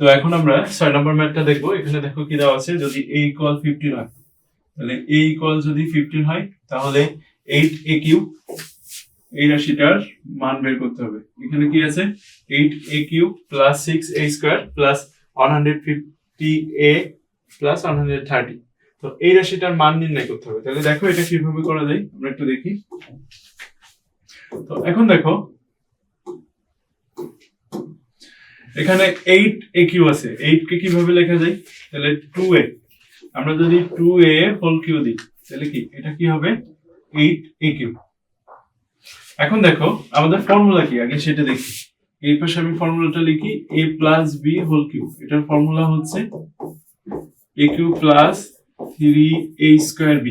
তো এখন আমরা 6 নম্বর ম্যাথটা দেখবো। এখানে দেখো কি দেওয়া আছে, যদি a ইকুয়াল 15 হয় তাহলে a ইকুয়াল যদি 15 হয় তাহলে 8a কিউব এই রাশিটার মান বের করতে হবে। এখানে কি আছে 8a cube plus 6a square plus 150a plus 130। তো এই রাশিটার মান নির্ণয় করতে হবে। তাহলে দেখো এটা কিভাবে করা যায় আমরা একটু দেখি। তো এখন দেখো এখানে 8a কিউ আছে, 8 কে কিভাবে লেখা যায়, তাহলে 2a, আমরা যদি 2a হোল কিউ দিই তাহলে কি এটা কি হবে 8a কিউ। এখন দেখো আমাদের ফর্মুলা কি আগে সেটা দেখি। এই পাশে আমি ফর্মুলাটা লিখি a plus b whole cube. এটার ফর্মুলা হচ্ছে a cube plus 3a square b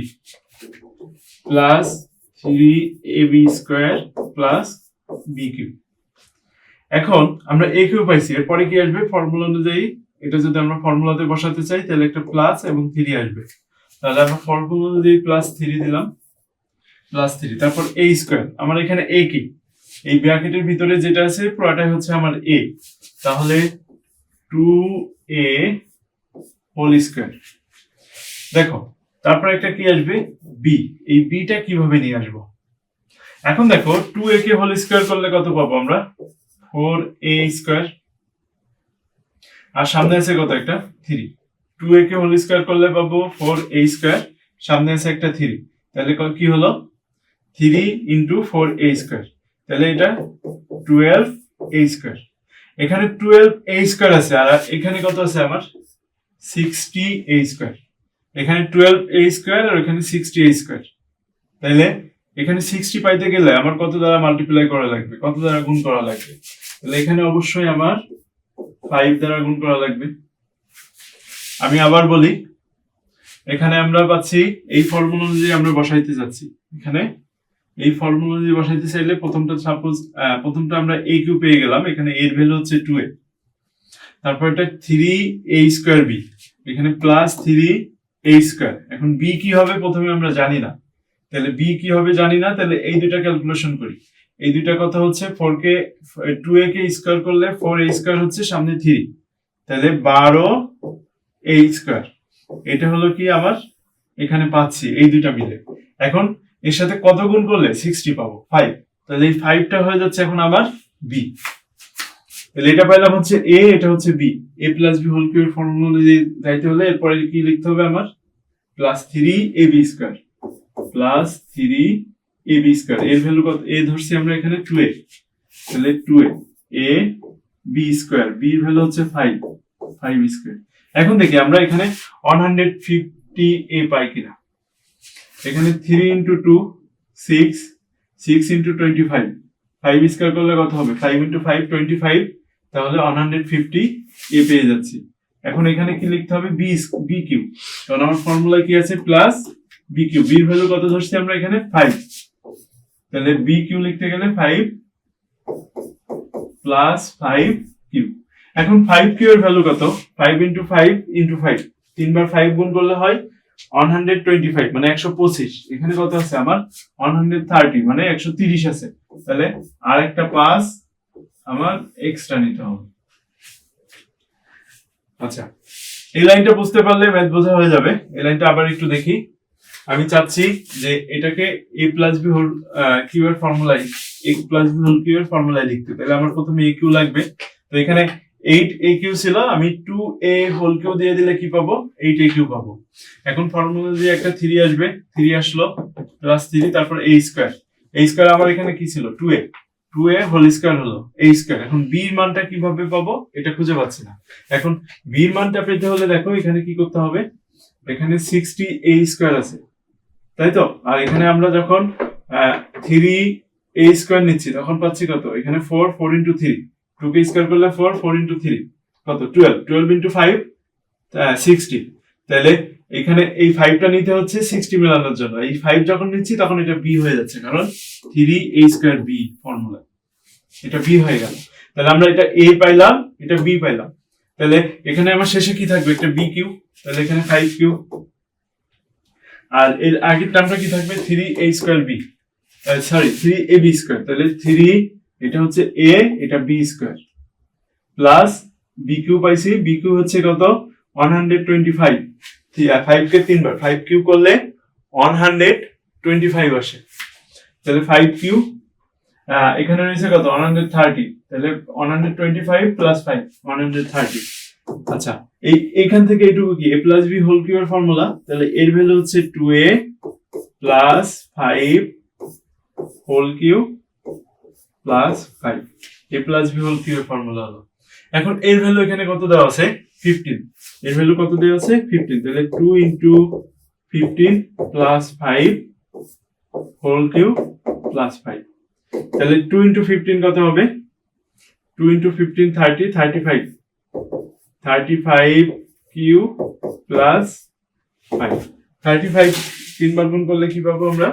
plus 3ab square plus b cube. এখন আমরা a কিউ পাইছি, এরপরে কি আসবে ফর্মুলা অনুযায়ী এটা যদি আমরা ফর্মুলাতে বসাতে চাই তাহলে একটা প্লাস এবং 3 আসবে। তাহলে আমরা ফর্মুলা অনুযায়ী প্লাস 3 দিলাম, প্লাস 3, তারপর a স্কয়ার। আমার এখানে a কি, এই ব্র্যাকেটের ভিতরে যেটা আছে পুরোটাই হচ্ছে আমার a, তাহলে 2a হোল স্কয়ার। দেখো তারপর একটা কি আসবে b, এই bটা কিভাবে নিয়ে আসবো। এখন দেখো 2a কে হোল স্কয়ার করলে কত পাবো আমরা 4a স্কয়ার, আর সামনে আছে কত একটা 3। 2a কে হোল স্কয়ার করলে পাবো 4a স্কয়ার, সামনে আছে একটা 3, তাহলে কি হলো 3 ইনটু 4a স্কয়ার, তাহলে এটা 12a স্কয়ার। এখানে 12a স্কয়ার আছে আর এখানে কত আছে আমার 60a স্কয়ার। এখানে 12a স্কয়ার আর এখানে 60a স্কয়ার, তাহলে এখানে 60 পাইতে গেলে আমার কত দ্বারা মাল্টিপ্লাই করা লাগবে, কত দ্বারা গুণ করা লাগবে, তাহলে এখানে অবশ্যই আমার 5 দ্বারা গুণ করা লাগবে। আমি আবার বলি, এখানে আমরা পাচ্ছি এই ফর্মুলা অনুযায়ী আমরা বসাইতে যাচ্ছি। এখানে এই ফর্মুলা অনুযায়ী বসাইতে চাইলে প্রথমটা আমরা a কিউ পেয়ে গেলাম, এখানে এর ভ্যালু হচ্ছে 2a, তারপর এটা 3a স্কয়ার b, এখানে প্লাস 3a স্কয়ার। এখন b কি হবে প্রথমে আমরা জানি না, তাহলে b কি হবে জানি না, তাহলে এই দুটো ক্যালকুলেশন করি। এই দুটো কথা হচ্ছে 4 কে 2a কে স্কয়ার করলে 4a স্কয়ার হচ্ছে সামনে 3, তাহলে 12a স্কয়ার। এটা হলো কি আমার এখানে পাচ্ছি এই দুইটা মিলে। এখন এর সাথে কত গুণ করলে 60 পাবো 5, তাহলে এই 5টা হয়ে যাচ্ছে এখন আবার b। তাহলে এটা পাইলাম হচ্ছে a, এটা হচ্ছে b। a plus b whole cube এর ফর্মুলা অনুযায়ী যাইতে হলে এরপরে কি লিখতে হবে আমার plus 3ab square plus 3ab square. এর ভ্যালু কত, a ধরছি আমরা এখানে 2a, তাহলে 2a a b square, b এর ভ্যালু হচ্ছে 5 স্কয়ার। এখন দেখি আমরা এখানে 150a পাই কিনা। এখানে 3 ইনটু 2 6, 6 ইনটু 25, 5 স্কয়ার করলে কত হবে 5 ইনটু 5 25, তাহলে 150a পেয়ে যাচ্ছি। এখন এখানে কি লিখতে হবে b কিউ, কারণ আমার ফর্মুলা কি আছে প্লাস b কিউ, b এর ভ্যালু কত ধরছি আমরা এখানে 5, তাহলে b কিউ লিখতে গেলে 5 প্লাস 5 কিউ। এখন 5 কিউ এর ভ্যালু কত, 5 ইনটু 5 ইনটু 5, 3 বার 5 গুণ করলে হয় 125 মানে 125। এখানে কত আছে আমার 130 মানে 130 আছে, তাহলে আরেকটা 5 আমার এক্সট্রা নিতে হবে। আচ্ছা, এই লাইনটা বুঝতে পারলে ম্যাথ বোঝা হয়ে যাবে। এই লাইনটা আবার একটু দেখি। আমি চাচ্ছি যে এটাকে a plus b whole cube এর ফর্মুলায়, a plus b whole cube এর ফর্মুলায় লিখতে, তাহলে আমার প্রথমে a কিউ লাগবে। তো এখানে 8a কিউ ছিল, আমি 2a হোল কিউ দিয়ে দিলে কি পাবো 8a কিউ পাবো। এখন ফর্মুলা দিয়ে একটা 3 আসবে, 3 আসলো প্লাস 3, তারপর a স্কয়ার। a স্কয়ার আমার এখানে কি ছিল 2a হোল স্কয়ার হলো a স্কয়ার। এখন b এর মানটা কিভাবে পাবো এটা খুঁজে পাচ্ছি না। এখন b এর মানটা পেতে হলে দেখো এখানে কি করতে হবে, এখানে 60a স্কয়ার আছে তাই তো, আর এখানে আমরা যখন 3a স্কয়ার নিচ্ছি তখন পাচ্ছি কত, এখানে 4 ইনটু 3, 2 কে স্কয়ার করলে 4 ইনটু 3 কত 12 ইনটু 5 60, তাহলে এখানে এই 5টা নিতে হচ্ছে 60 মেলানোর জন্য। এই 5 যখন নিচ্ছি তখন এটা b হয়ে যাচ্ছে, কারণ 3a স্কয়ার b ফর্মুলা, এটা b হয়ে গেল। তাহলে আমরা এটা a পাইলাম, এটা b পাইলাম, তাহলে এখানে আমার শেষে কি থাকবে একটা b কিউ, তাহলে এখানে 5 কিউ, আর এর আগের টার্মটা কি থাকবে 3a square b, sorry 3ab square, তাহলে 3 এটা হচ্ছে a, এটা b square plus B cube পাইছি, বি কিউ হচ্ছে কত 125, 5 কে 3 বার 5 কিউ করলে 125 আসে, তাহলে 5 কিউ এখানে রয়েছে কত 130, তাহলে 125 প্লাস 5 130। আচ্ছা এইখান থেকে এইটুকু কি a plus B whole cube এর ফর্মুলা, তাহলে এর ভ্যালু হচ্ছে 2a plus 5 whole cube plus 5, a plus B whole cube এর ফর্মুলা হলো। এখন এর ভ্যালু এখানে কত দেওয়া আছে 15, এর ভ্যালু কত দেওয়া আছে 15, তাহলে 2 into 15 plus 5 whole cube plus 5, তাহলে 2 ইনটু 15 কত হবে 2 ইনটু 15 30, 35 কিউ প্লাস 5, 35 তিনবার গুণ করলে কি পাবো আমরা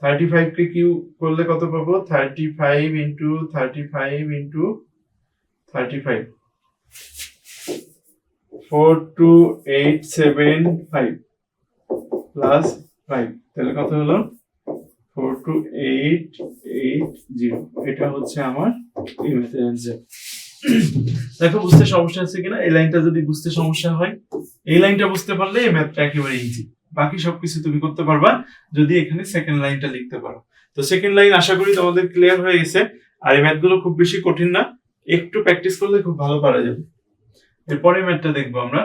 35 কে কিউ করলে কত পাবো 35 ইনটু 35 ইনটু 35 42875 প্লাস 5, তাহলে কত হলো 42880, এটা হচ্ছে আমার এই ম্যাথের অ্যানসার। দেখো বুঝতে সমস্যা আছে কিনা, এই লাইনটা যদি বুঝতে সমস্যা হয়, এই লাইনটা বুঝতে পারলে এই ম্যাথটা একেবারে ইজি, বাকি সবকিছু তুমি করতে পারবা যদি এখানে সেকেন্ড লাইনটা লিখতে পারো। তো সেকেন্ড লাইন আশা করি তোমাদের ক্লিয়ার হয়ে গেছে, আর এই ম্যাথগুলো খুব বেশি কঠিন না, একটু প্র্যাকটিস করলে খুব ভালো পারা যাবে। এরপরে ম্যাথটা দেখবো আমরা,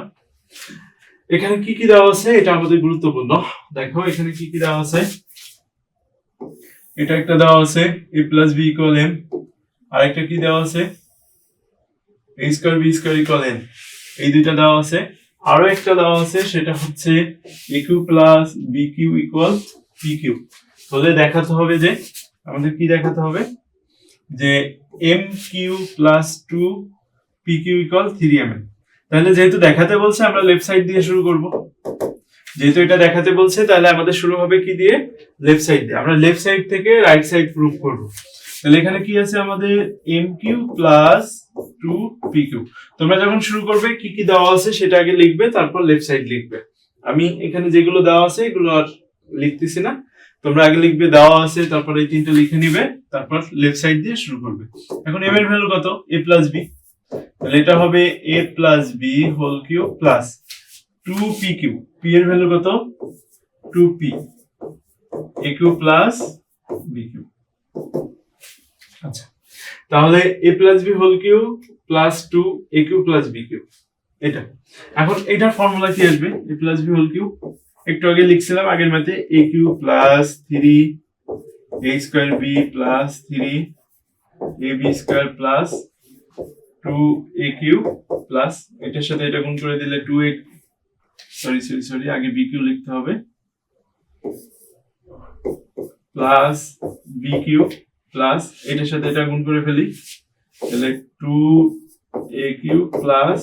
এখানে কি কি দেওয়া আছে এটা আমাদের গুরুত্বপূর্ণ। দেখো এখানে কি কি দেওয়া আছে, এটা একটা দেওয়া আছে a plus b equal m, আরেকটা কি দেওয়া আছে a square b square equal n, এই দুইটা দেওয়া আছে। আরো একটা দেওয়া আছে সেটা হচ্ছে a cube plus B cube equal p cube. তাহলে দেখাতে হবে যে আমাদের কি দেখাতে হবে যে m cube plus 2 p cube equal 3mn। তাহলে যেহেতু দেখাতে বলছে আমরা লেফট সাইড দিয়ে শুরু করব, যেহেতু এটা দেখাতে বলছে তাহলে আমাদের শুরু হবে কি দিয়ে লেফট সাইড দিয়ে, আমরা লেফট সাইড থেকে রাইট সাইড প্রুভ করব। তাহলে এখানে কি আছে আমাদের m cube plus 2 p cube. তোমরা যখন শুরু করবে কি কি দেওয়া আছে সেটা আগে লিখবে, তারপর লেফট সাইড লিখবে। আমি এখানে যেগুলো দেওয়া আছে এগুলো আর লিখতেছি না, তোমরা আগে লিখবে দেওয়া আছে, তারপর এই তিনটা লিখে নিবে, তারপর লেফট সাইড দিয়ে শুরু করবে। এখন এম এর ভ্যালু কত a প্লাস বি, তাহলে এটা হবে a plus B whole cube plus 2 p cube, p এর ভ্যালু কত 2p, a cube plus B cube. আচ্ছা তাহলে a plus B whole cube plus 2 a cube plus B cube, এটা। এখন এটার ফর্মুলা কি আসবে a plus B whole cube, একটু আগে লিখছিলাম আগের ম্যাথে a cube plus 3 a square b plus 3 a b square plus 2a cube plus এটার সাথে এটা গুণ করে দিলে 2a, সরি আগে বি কিউ লিখতে হবে, প্লাস বি কিউ প্লাস এটার সাথে এটা গুণ করে ফেলি, তাহলে 2a cube plus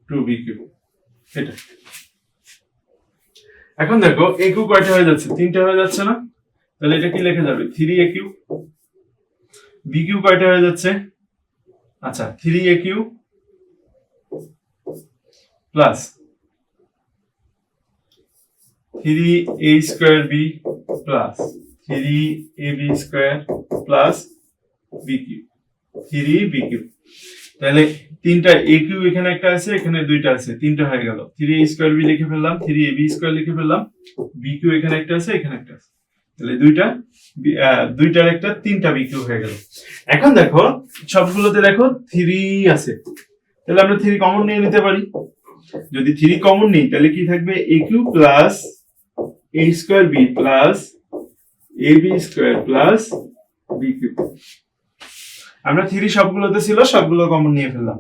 2b Q, এটা। এখন দেখো a কিউ কয়টা হয়ে যাচ্ছে, তিনটা হয়ে যাচ্ছে না, তাহলে এটা কি লেখা যাবে 3a কিউ। b কিউ কয়টা হয়ে যাচ্ছে, আচ্ছা 3a cube plus 3a square b plus 3ab square plus B cube, 3b cube. তাহলে তিনটা a কিউ এখানে একটা আছে, এখানে দুইটা আছে, তিনটা হয়ে গেল। 3a স্কয়ার বি লিখে ফেললাম, 3ab স্কয়ার লিখে ফেললাম, b কিউ এখানে একটা আছে, এখানে একটা আছে, তাহলে দুইটার একটা তিনটা বি কিউ হয়ে গেল। এখন দেখো সবগুলোতে দেখো 3 আছে, তাহলে আমরা 3 কমন নিয়ে নিতে পারি। যদি 3 কমন নিই তাহলে কি থাকবে a cube plus a square b plus ab square plus b cube. আমরা 3 সবগুলোতে ছিল, সবগুলো কমন নিয়ে ফেললাম।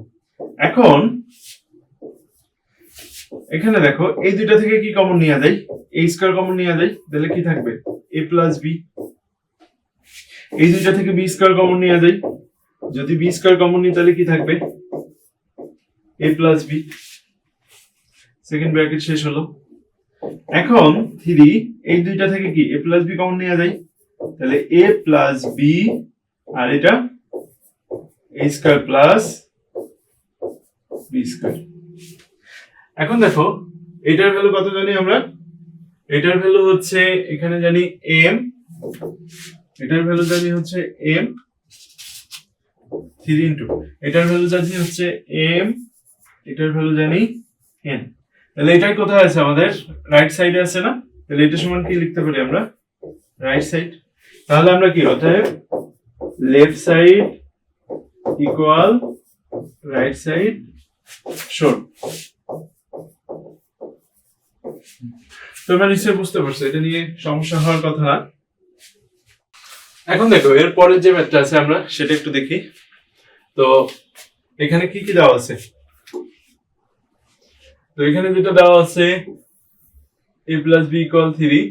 এখন এখানে দেখো এই দুইটা থেকে কি কমন নেওয়া যায়, a স্কয়ার কমন নেওয়া যায়, তাহলে কি থাকবে a প্লাস b। এই দুইটা থেকে b স্কয়ার কমন নেওয়া যায়, যদি b স্কয়ার কমন নিই তাহলে কি থাকবে a plus b, second bracket শেষ হলো। এখন 3 এই দুইটা থেকে কি a প্লাস b কমন নেওয়া যায়, তাহলে a প্লাস b আর এটা a square plus b square. এখন দেখো এটার ভ্যালু কত জানি আমরা, এটার ভ্যালু হচ্ছে এখানে জানি m, এটার ভ্যালু জানি হচ্ছে m, 3 ইন্টু এটার ভ্যালু জানি হচ্ছে m, এটার ভ্যালু জানি n। তাহলে এটাই কোথায় আছে আমাদের রাইট সাইডে আছে না, তাহলে এটা সমান কি লিখতে পারি আমরা রাইট সাইড। তাহলে আমরা কি অতএব left side equal right side শোন। তোমরা নিশ্চয়ই বুঝতে পারছো এটা নিয়ে সমস্যা হওয়ার কথা না। এখন দেখো এর পরের যে ম্যাথটা আছে আমরা সেটা একটু দেখি। তো এখানে কি কি দেওয়া আছে, তো এখানে যেটা দেওয়া আছে a plus b equal 3,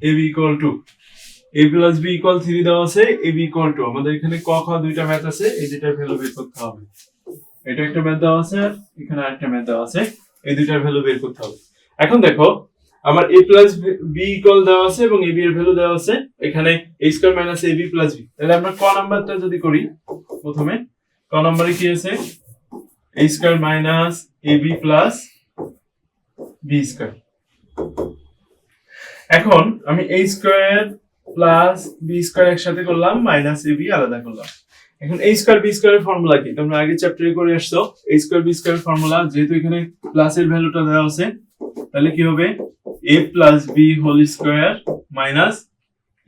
ab equal 2, a plus b equal 3 দেওয়া আছে, ab equal 2। আমাদের এখানে ক খ দুইটা ম্যাথ আছে, এই দুইটার ভ্যালু বের করতে হবে। এটা একটা ম্যাথ দেওয়া আছে, এখানে আরেকটা ম্যাথ দেওয়া আছে, এই দুইটার ভ্যালু বের করতে হবে। এখন দেখো আমার a plus b equal দেওয়া আছে এবং ab এর ভ্যালু দেওয়া আছে, এখানে a square minus ab plus b। তাহলে আমরা ক নাম্বারটা যদি করি, প্রথমে ক নম্বরে কি আছে a square minus ab plus b square. এখন আমি a square plus b square একসাথে করলাম, মাইনাস ab আলাদা করলাম। এখন a স্কয়ার b স্কয়ারের ফর্মুলা কি তোমরা আগে চ্যাপ্টারে করে আসছো। a স্কয়ার b স্কয়ারের ফর্মুলা, যেহেতু এখানে প্লাসের ভ্যালুটা দেওয়া আছে, তাহলে কি হবে a plus b whole square minus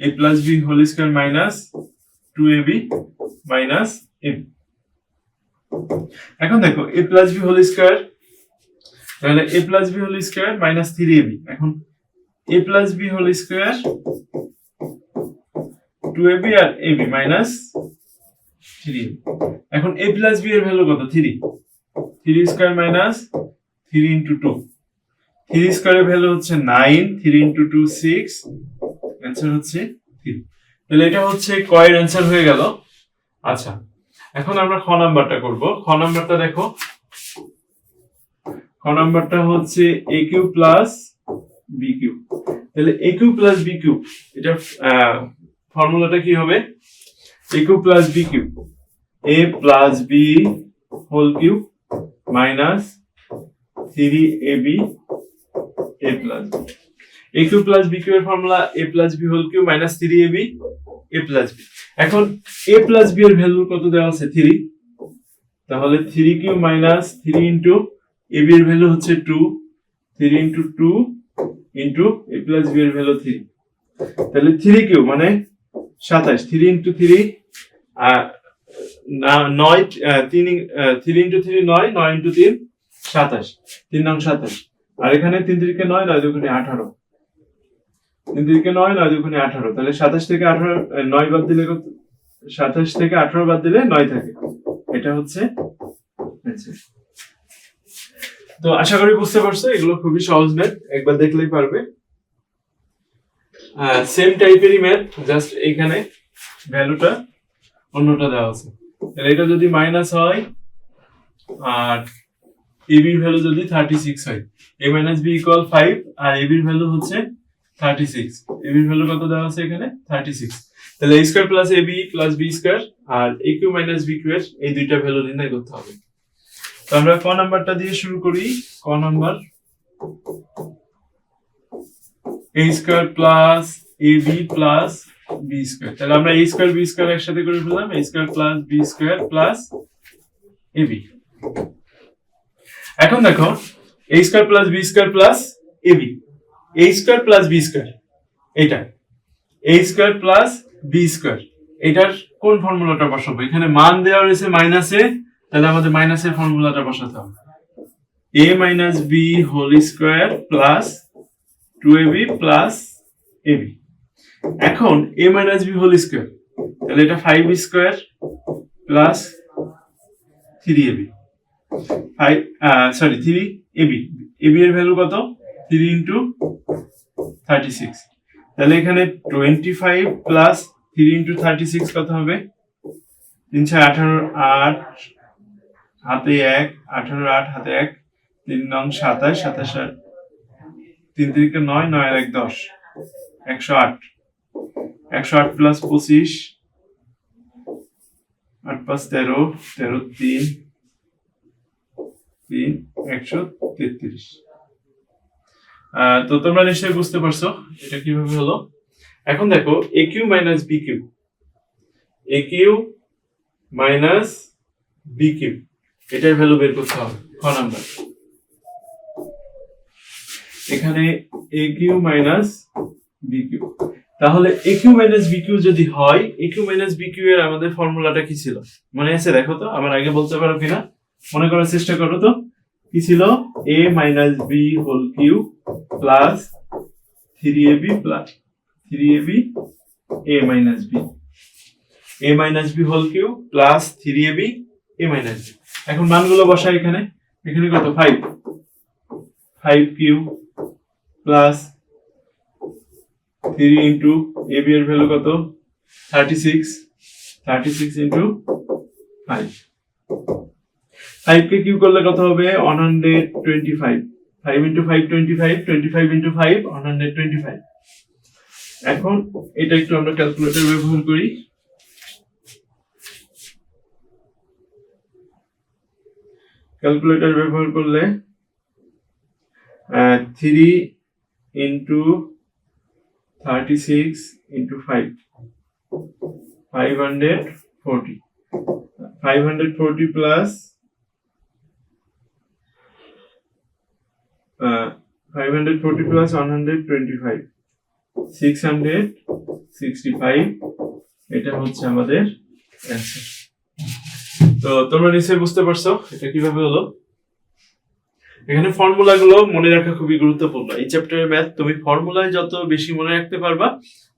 a plus b whole square minus 2ab minus ab। এখন দেখো a plus b whole square, তাহলে a plus b whole square minus 3ab। এখন a plus b whole square 2ab আর ab minus 3ab। এখন a plus b এর value কত 3, 3 square minus 3 into 2, 3 স্কয়ারের value হচ্ছে 9, 3 ইনটু 2 6, आंसर হচ্ছে 3। তাহলে এটা হচ্ছে কয়ের आंसर হয়ে গেল। আচ্ছা এখন আমরা খ নাম্বারটা করব। খ নাম্বারটা দেখো, খ নাম্বারটা হচ্ছে a cube plus b cube. তাহলে a cube plus b cube এটা ফর্মুলাটা কি হবে, a cube plus b cube, a plus b whole cube minus 3ab a plus b। a cube plus b cube এর formula a plus b whole cube minus 3ab a plus b। এখন a plus b এর value কত দেওয়া আছে 3, তাহলে 3 cube minus 3 into ab এর value হচ্ছে 2, 3 into 2 into a plus b এর ভ্যালু 3। তাহলে 3 কিউব মানে 27, 3 ইনটু 3 9, 3 ইনটু 3 9, 9 ইনটু 3 27, 3 নং 27। আর এখানে 3 3 9, 9 2 18, 3 3 9, 9 2 18। তাহলে 27 থেকে 18 9 বাদ দিলে 27 থেকে 18 বাদ দিলে 9 থাকে। এটা হচ্ছে आंसर। তো আশা করি বুঝতে পারছো, এগুলো খুবই সহজ ম্যাথ, একবার দেখলেই পারবে। সেম টাইপেরই ম্যাথ, জাস্ট এখানে ভ্যালুটা অন্যটা দেওয়া আছে। তাহলে এটা যদি মাইনাস হয় আর ab এর ভ্যালু যদি 36 হয়, a মাইনাস b ইকুয়াল 5 আর ab এর ভ্যালু হচ্ছে 36, ab এর ভ্যালু কত দেওয়া আছে এখানে 36। তাহলে a square plus ab plus b square আর a cube minus b cube এই দুইটা ভ্যালু নির্ণয় করতে হবে। তো আমরা ক নাম্বারটা দিয়ে শুরু করি। ক number a square plus ab plus b square. তাহলে আমরা a স্কয়ার b স্কয়ার একসাথে করে ফেললাম, a square plus b square plus ab। এখন দেখো a square plus b square plus ab, a square plus b square, এটা a square plus b square, এটার কোন ফর্মুলাটা বসাবো? এখানে মান দেওয়া রয়েছে মাইনাসে, তাহলে আমাদের মাইনাসের ফর্মুলাটা বসাতে হবে, a minus b whole square plus 2ab plus ab। এখন a minus b whole square, তাহলে এটা 5 square plus 3ab, 3ab, ab এর ভ্যালু কত 3 ইনটু 36। তাহলে এখানে 25 প্লাস 3 ইনটু 36 কত হবে 3 6 18, 8 হাতে 1, 18 8 হাতে 1, 3 নং 27, 27 3 3 9, 9 আর 1 10, 108, 108 প্লাস 25, 8 5 13, 13 3 3 133। তো তোমরা নিশ্চয়ই বুঝতে পারছো এটা কিভাবে হলো। এখন দেখো a cube minus b cube, a cube minus B cube, এটার ভ্যালু বের করতে হবে খ নাম্বার। এখানে a cube minus B cube, তাহলে a cube minus B cube যদি হয়, a cube minus B cube এর আমাদের ফর্মুলাটা কি ছিল মনে আছে? দেখো তো, আমার আগে বলতে পারো কিনা, মনে করার চেষ্টা করো তো। কি ছিল? A minus B whole cube plus 3ab plus 3ab A minus b, A minus B whole cube plus 3ab A minus b. এখন মানগুলো বসাই এখানে। এখানে কত? 5 cube plus 3 into a b এর ভ্যালু কত? 36 ইন্টু 5 কে কিউ করলে কত হবে? 125। 5 ইন্টু 5 25, 25 ইন্টু 5 125। এখন এটা একটু আমরা ক্যালকুলেটর ব্যবহার করি। ক্যালকুলেটর ব্যবহার করলে 3 ইন্টু 36 ইন্টু 5 540, 540 প্লাস 540 প্লাস 125 665, এটা হচ্ছে আমাদের অ্যান্সার। তো তোমরা নিশ্চয়ই বুঝতে পারছো এটা কিভাবে হলো। এখানে ফর্মুলা গুলো মনে রাখা খুবই গুরুত্বপূর্ণ। এই চ্যাপ্টারের ম্যাথ তুমি ফর্মুলায় যত বেশি মনে রাখতে পারবা,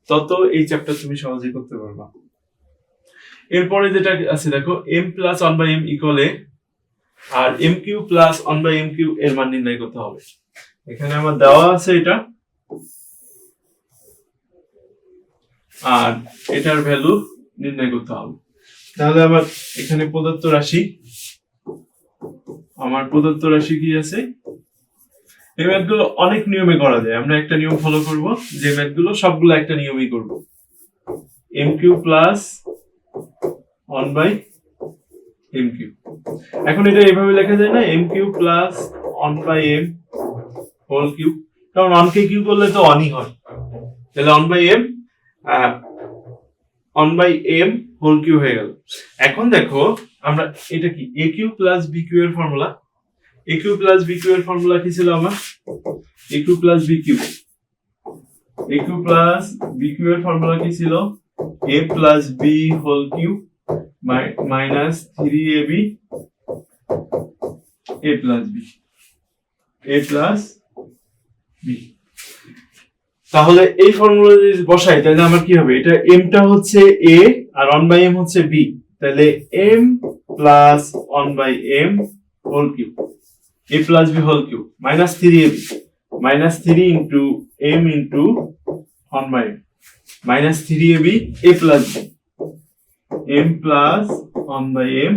তত এই চ্যাপ্টার তুমি সহজেই করতে পারবা। এরপরে যেটা আছে দেখো, m plus 1/m equal a, আর m cube plus 1/m cube এর মান নির্ণয় করতে হবে। এখানে আমার দেওয়া আছে এটা, আর এটার ভ্যালু নির্ণয় করতে হবে। তাহলে আমার এখানে প্রদত্ত রাশি কি আছে? এই ম্যাথগুলো অনেক নিয়মে করা যায়, আমরা একটা নিয়ম ফলো করব, যে ম্যাথগুলো সবগুলো একটা নিয়মেই করব। m cube plus 1/m cube. এখন এটা এইভাবে লেখা যায় না, m cube plus 1/m whole cube, কারণ 1 কে কিউ করলে তো 1ই হয়, তাহলে 1/m হোল কিউ হয়ে গেল। এখন দেখো আমরা এটা কি a cube plus b cube এর formula, a cube plus b cube এর ফর্মুলা কি ছিল আমার? a cube plus b cube, a cube plus b cube এর ফর্মুলা কি ছিল? a plus b whole cube minus 3ab a plus b। তাহলে এই ফর্মুলা যদি বসাই তাহলে আমার কি হবে? এটা m টা হচ্ছে a আর 1/m হচ্ছে b, তাহলে m plus 1/m whole cube, a plus b whole cube minus 3ab, minus 3 into m into 1/m minus 3ab a plus b, m plus 1/m।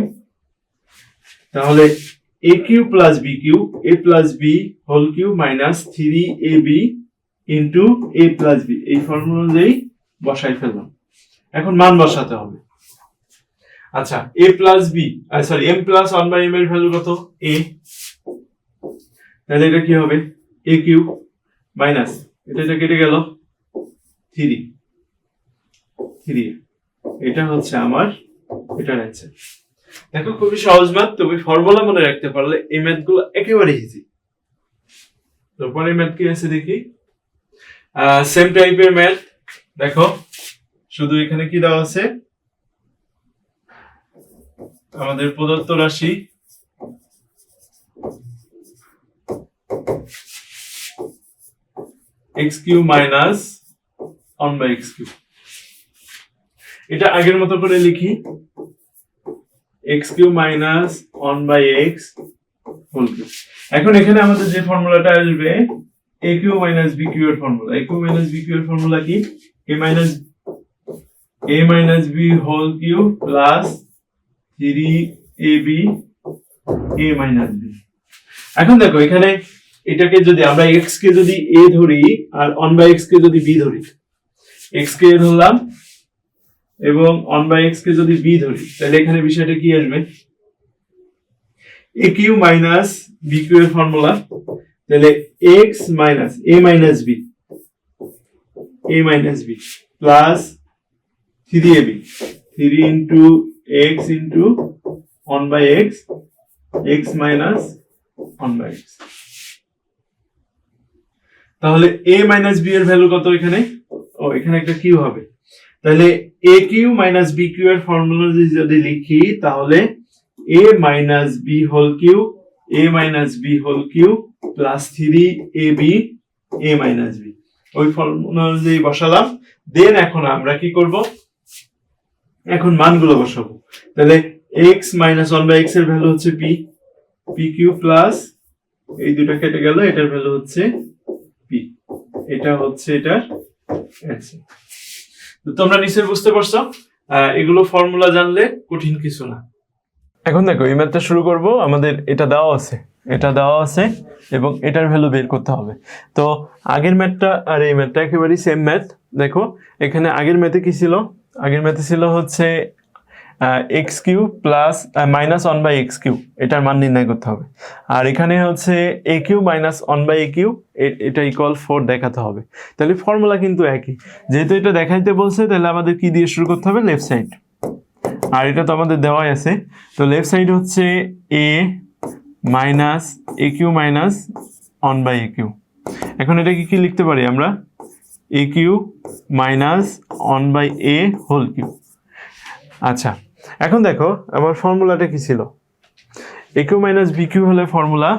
তাহলে a cube plus b cube, a plus b whole cube minus 3ab into a plus b, এই formula অনুযায়ী বসাই ফেললাম। এখন মান বসাতে হবে। আচ্ছা, a plus b sorry m plus 1/m এর ভ্যালু কত? a, তাহলে এটা কি হবে? a কিউ মাইনাস এটা কেটে গেল 3, এটা হচ্ছে আমার এটার অ্যান্সার। দেখো খুবই সহজ ম্যাথ, তুমি ফর্মুলা মনে রাখতে পারলে এই ম্যাথগুলো একেবারে ইজি। তারপরে ম্যাথ কি আছে দেখি, সেম টাইপের ম্যাথ। দেখো শুধু এখানে কি দেওয়া আছে, আমাদের প্রদত্ত রাশি x cube minus 1/x Q. এটা আগের মতো করে লিখি, x cube minus 1/x whole cube. এখন এখানে আমাদের যে ফর্মুলাটা আসবে a cube minus b cube এর formula. a cube minus b cube এর ফর্মুলা কি? a minus b whole cube plus 3ab a minus b। এখন দেখো এখানে এটাকে যদি আমরা x কে যদি a ধরি আর 1/x কে যদি b ধরি, x কে a ধরলাম এবং 1/x কে যদি b ধরি, তাহলে এখানে বিষয়টা কি আসবে? a cube minus b cube এর ফর্মুলা, তাহলে x minus a minus b plus 3ab 3 into x into 1/x x minus 1/x। তাহলে a মাইনাস b এর ভ্যালু কত এখানে? এখানে একটা কিউ হবে, তাহলে a cube minus b cube এর ফর্মুলা যদি লিখি তাহলে a minus b whole cube a minus b whole cube plus 3ab a minus b, ওই ফর্মুলা অনুযায়ী বসালাম। দেন এখন আমরা কি করব, এখন মানগুলো বসাবো। তাহলে x মাইনাস 1/x এর ভ্যালু হচ্ছে p কিউ প্লাস এই দুটো কেটে গেল, এটার ভ্যালু হচ্ছে p, এটা হচ্ছে এটার অ্যান্সার। তো তোমরা নিশ্চয়ই বুঝতে পারছো, এগুলো ফর্মুলা জানলে কঠিন কিছু না। এখন দেখো এই ম্যাথটা শুরু করব। আমাদের এটা দেওয়া আছে এবং এটার ভ্যালু বের করতে হবে। তো আগের ম্যাথটা আর এই ম্যাথটা একেবারেই সেম ম্যাথ। দেখো এখানে আগের ম্যাথে কি ছিল? আগের ম্যাথে ছিল হচ্ছে x cube plus minus 1/x cube, এটার মান নির্ণয় করতে হবে। আর এখানে হচ্ছে a cube minus 1/a cube, এটা ইকুয়াল 4 দেখাতে হবে। তাহলে ফর্মুলা কিন্তু একই, যেহেতু এটা দেখাইতে বলছে তাহলে আমাদের কি দিয়ে শুরু করতে হবে? Left side. আর এটা তো আমাদের দেওয়াই আছে, তো লেফট সাইড হচ্ছে a minus a cube minus 1/a cube. এখন এটা কি লিখতে পারি আমরা? এ cube minus 1/a whole cube. আচ্ছা, এখন দেখো আমার ফর্মুলাটা কি ছিল? A cube minus B cube হলে ফর্মুলা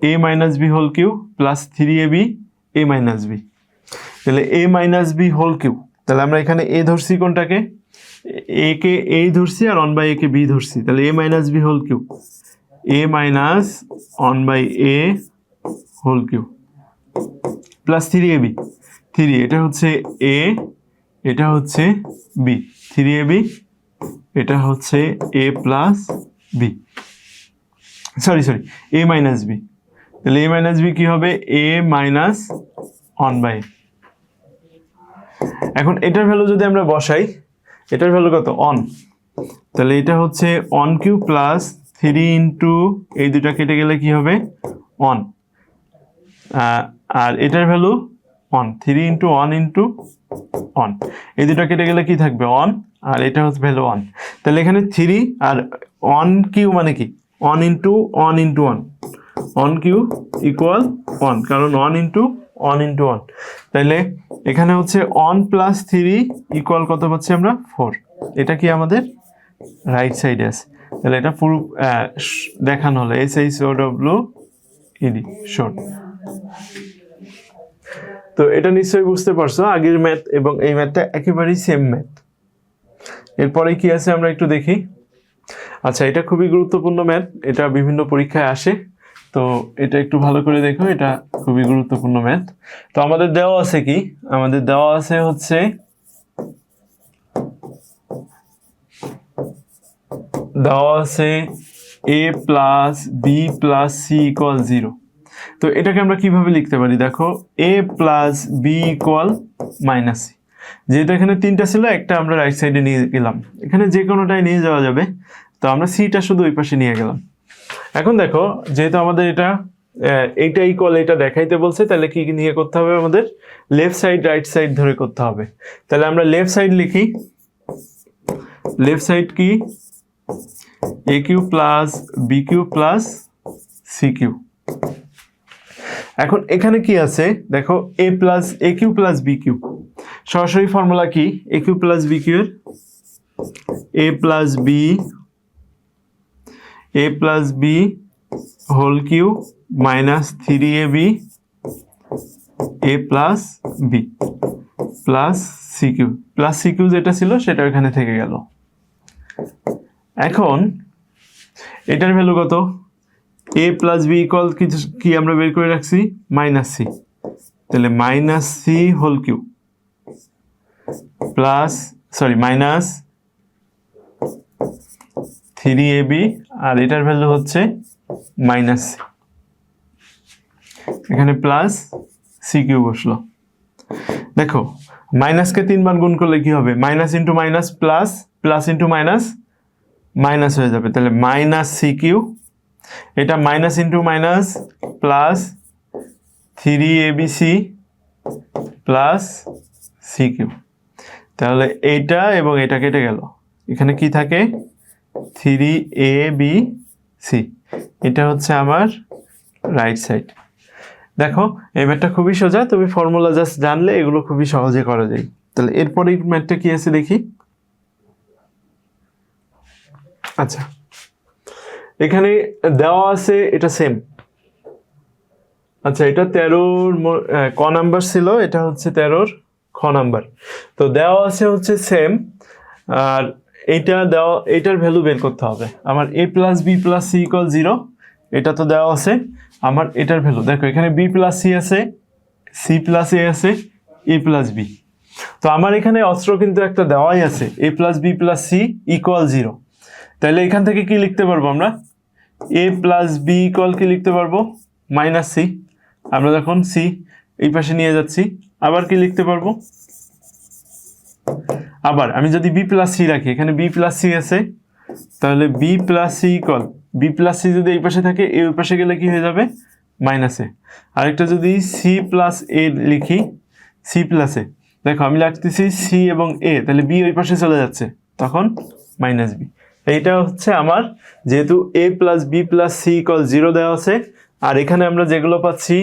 এ minus B whole cube plus 3ab এ মাইনাস বি। তাহলে a minus B whole cube, তাহলে আমরা এখানে এ ধরছি কোনটাকে? এ কে এ ধরছি আর 1/a কে বি ধরছি, তাহলে a minus B whole cube A minus 1/a whole cube plus 3ab 3, এটা হচ্ছে এ, এটা হচ্ছে বি, 3ab এটা হচ্ছে A plus B, sorry A minus b. তাহলে এ মাইনাস বি কি হবে? এ মাইনাস 1/a। এখন এটার ভ্যালু যদি আমরা বসাই, এটার ভ্যালু কত? 1। তাহলে এটা হচ্ছে 1 কিউ প্লাস 3 ইন্টু এই দুটা কেটে গেলে কি হবে? 1। আর এটার ভ্যালু 1, 3 ইন্টু 1 ইন্টু 1, এই দুটা কেটে গেলে কি থাকবে? 1, আর এটা হচ্ছে ভ্যালু 1। তাহলে এখানে 3 আর 1 কিউ মানে কি? 1 ইন্টু 1 ইন্টু 1, 1 কিউ ইকুয়াল 1, কারণ 1 ইন্টু 1 ইন্টু 1। তাহলে এখানে হচ্ছে 1 প্লাস 3 ইকুয়াল কত পাচ্ছি আমরা? 4। এটা কি আমাদের রাইট সাইডে আছে। তাহলে এটা পুরো দেখানো হলো SHOWED শর্ট। তো এটা নিশ্চয়ই বুঝতে পারছো, আগের ম্যাথ এবং এই ম্যাথটা একেবারেই সেম ম্যাথ। এরপরে কি আছে আমরা একটু দেখি। আচ্ছা, এটা খুবই গুরুত্বপূর্ণ ম্যাথ, এটা বিভিন্ন পরীক্ষায় আসে, তো এটা একটু ভালো করে দেখো, এটা খুবই গুরুত্বপূর্ণ ম্যাথ। তো আমাদের দেওয়া আছে কি? আমাদের দেওয়া আছে হচ্ছে a plus B plus C equal 0। তো এটাকে আমরা কিভাবে লিখতে পারি? দেখো a plus b equal minus c. যেহেতু এখানে 3টা ছিল, একটা আমরা রাইট সাইডে নিয়ে গেলাম, এখানে যে কোনোটাই নিয়ে যাওয়া যাবে, তো আমরা সিটা শুধু ওই পাশে নিয়ে গেলাম। এখন দেখো যেহেতু আমাদের এইটা ইকুয়াল এটা দেখাইতে বলছে, তাহলে কি নিয়ে করতে হবে? আমাদের লেফট সাইড রাইট সাইড ধরে করতে হবে। তাহলে আমরা লেফট সাইড লিখি। লেফট সাইড কি? A cube plus B cube plus C cube. এখন এখানে কি আছে দেখো, a cube plus B cube. সরাসরি ফর্মুলা কি? A cube plus B cube এর a plus B whole cube minus 3ab A plus B plus C cube. Plus C cube যেটা ছিল সেটা এখানে থেকে গেল। এখন এটার ভ্যালু কত? এ প্লাস বি ইকুয়াল কি আমরা বের করে রাখছি? Minus C. তাহলে minus C whole cube minus 3ab, আর এটার ভ্যালু হচ্ছে মাইনাস সি, এখানে প্লাস সি কিউ বসলো। দেখো মাইনাসকে 3 বার গুণ করলে কি হবে? Minus into minus plus, plus into minus minus হয়ে যাবে। তাহলে মাইনাস সি কিউ, এটা minus into minus plus 3abc plus C cube. তাহলে এইটা এবং এটা কেটে গেল, এখানে কি থাকে 3ABC, এটা হচ্ছে আমার রাইট সাইড। দেখো এই ম্যাথটা খুবই সোজা, তুমি ফর্মুলা জাস্ট জানলে এগুলো খুবই সহজে করা যায়। তাহলে এরপরে ম্যাথটা কি আছে দেখি। আচ্ছা, এখানে দেওয়া আছে এটা সেম। আচ্ছা, এটা 13-র ক নাম্বার ছিল, এটা হচ্ছে 13-র খ নাম্বার। তো দেওয়া আছে হচ্ছে সেম, আর এইটা দেওয়া, এইটার ভ্যালু বের করতে হবে আমার। a plus B plus C equal 0, এটা তো দেওয়া আছে। আমার এটার ভ্যালু দেখো, এখানে বি প্লাস সি আছে, সি প্লাস এ আছে, এ প্লাস বি। তো আমার এখানে অস্ত্র কিন্তু একটা দেওয়াই আছে, A plus B plus C equal 0। তাহলে এখান থেকে কি লিখতে পারবো আমরা? এ প্লাস বি ইকুয়াল কি লিখতে পারবো? Minus c. আমরা যখন সি এই পাশে নিয়ে যাচ্ছি, আবার কি লিখতে পারবো? আবার আমি যদি বি প্লাস সি রাখি, এখানে বি প্লাস সি আছে, তাহলে b plus C equal, b plus c যদি এই পাশে থাকে, এই পাশে গেলে কি হয়ে যাবে? মাইনাসে। আরেকটা যদি সি প্লাস এ লিখি, সি প্লাসে, দেখো আমি লিখতেছি সি এবং এ, তাহলে বি ওই পাশে চলে যাচ্ছে, তখন মাইনাস বি। এইটা হচ্ছে আমার, যেহেতু A plus B plus C equal 0 দেওয়া আছে, আর এখানে আমরা যেগুলো পাচ্ছি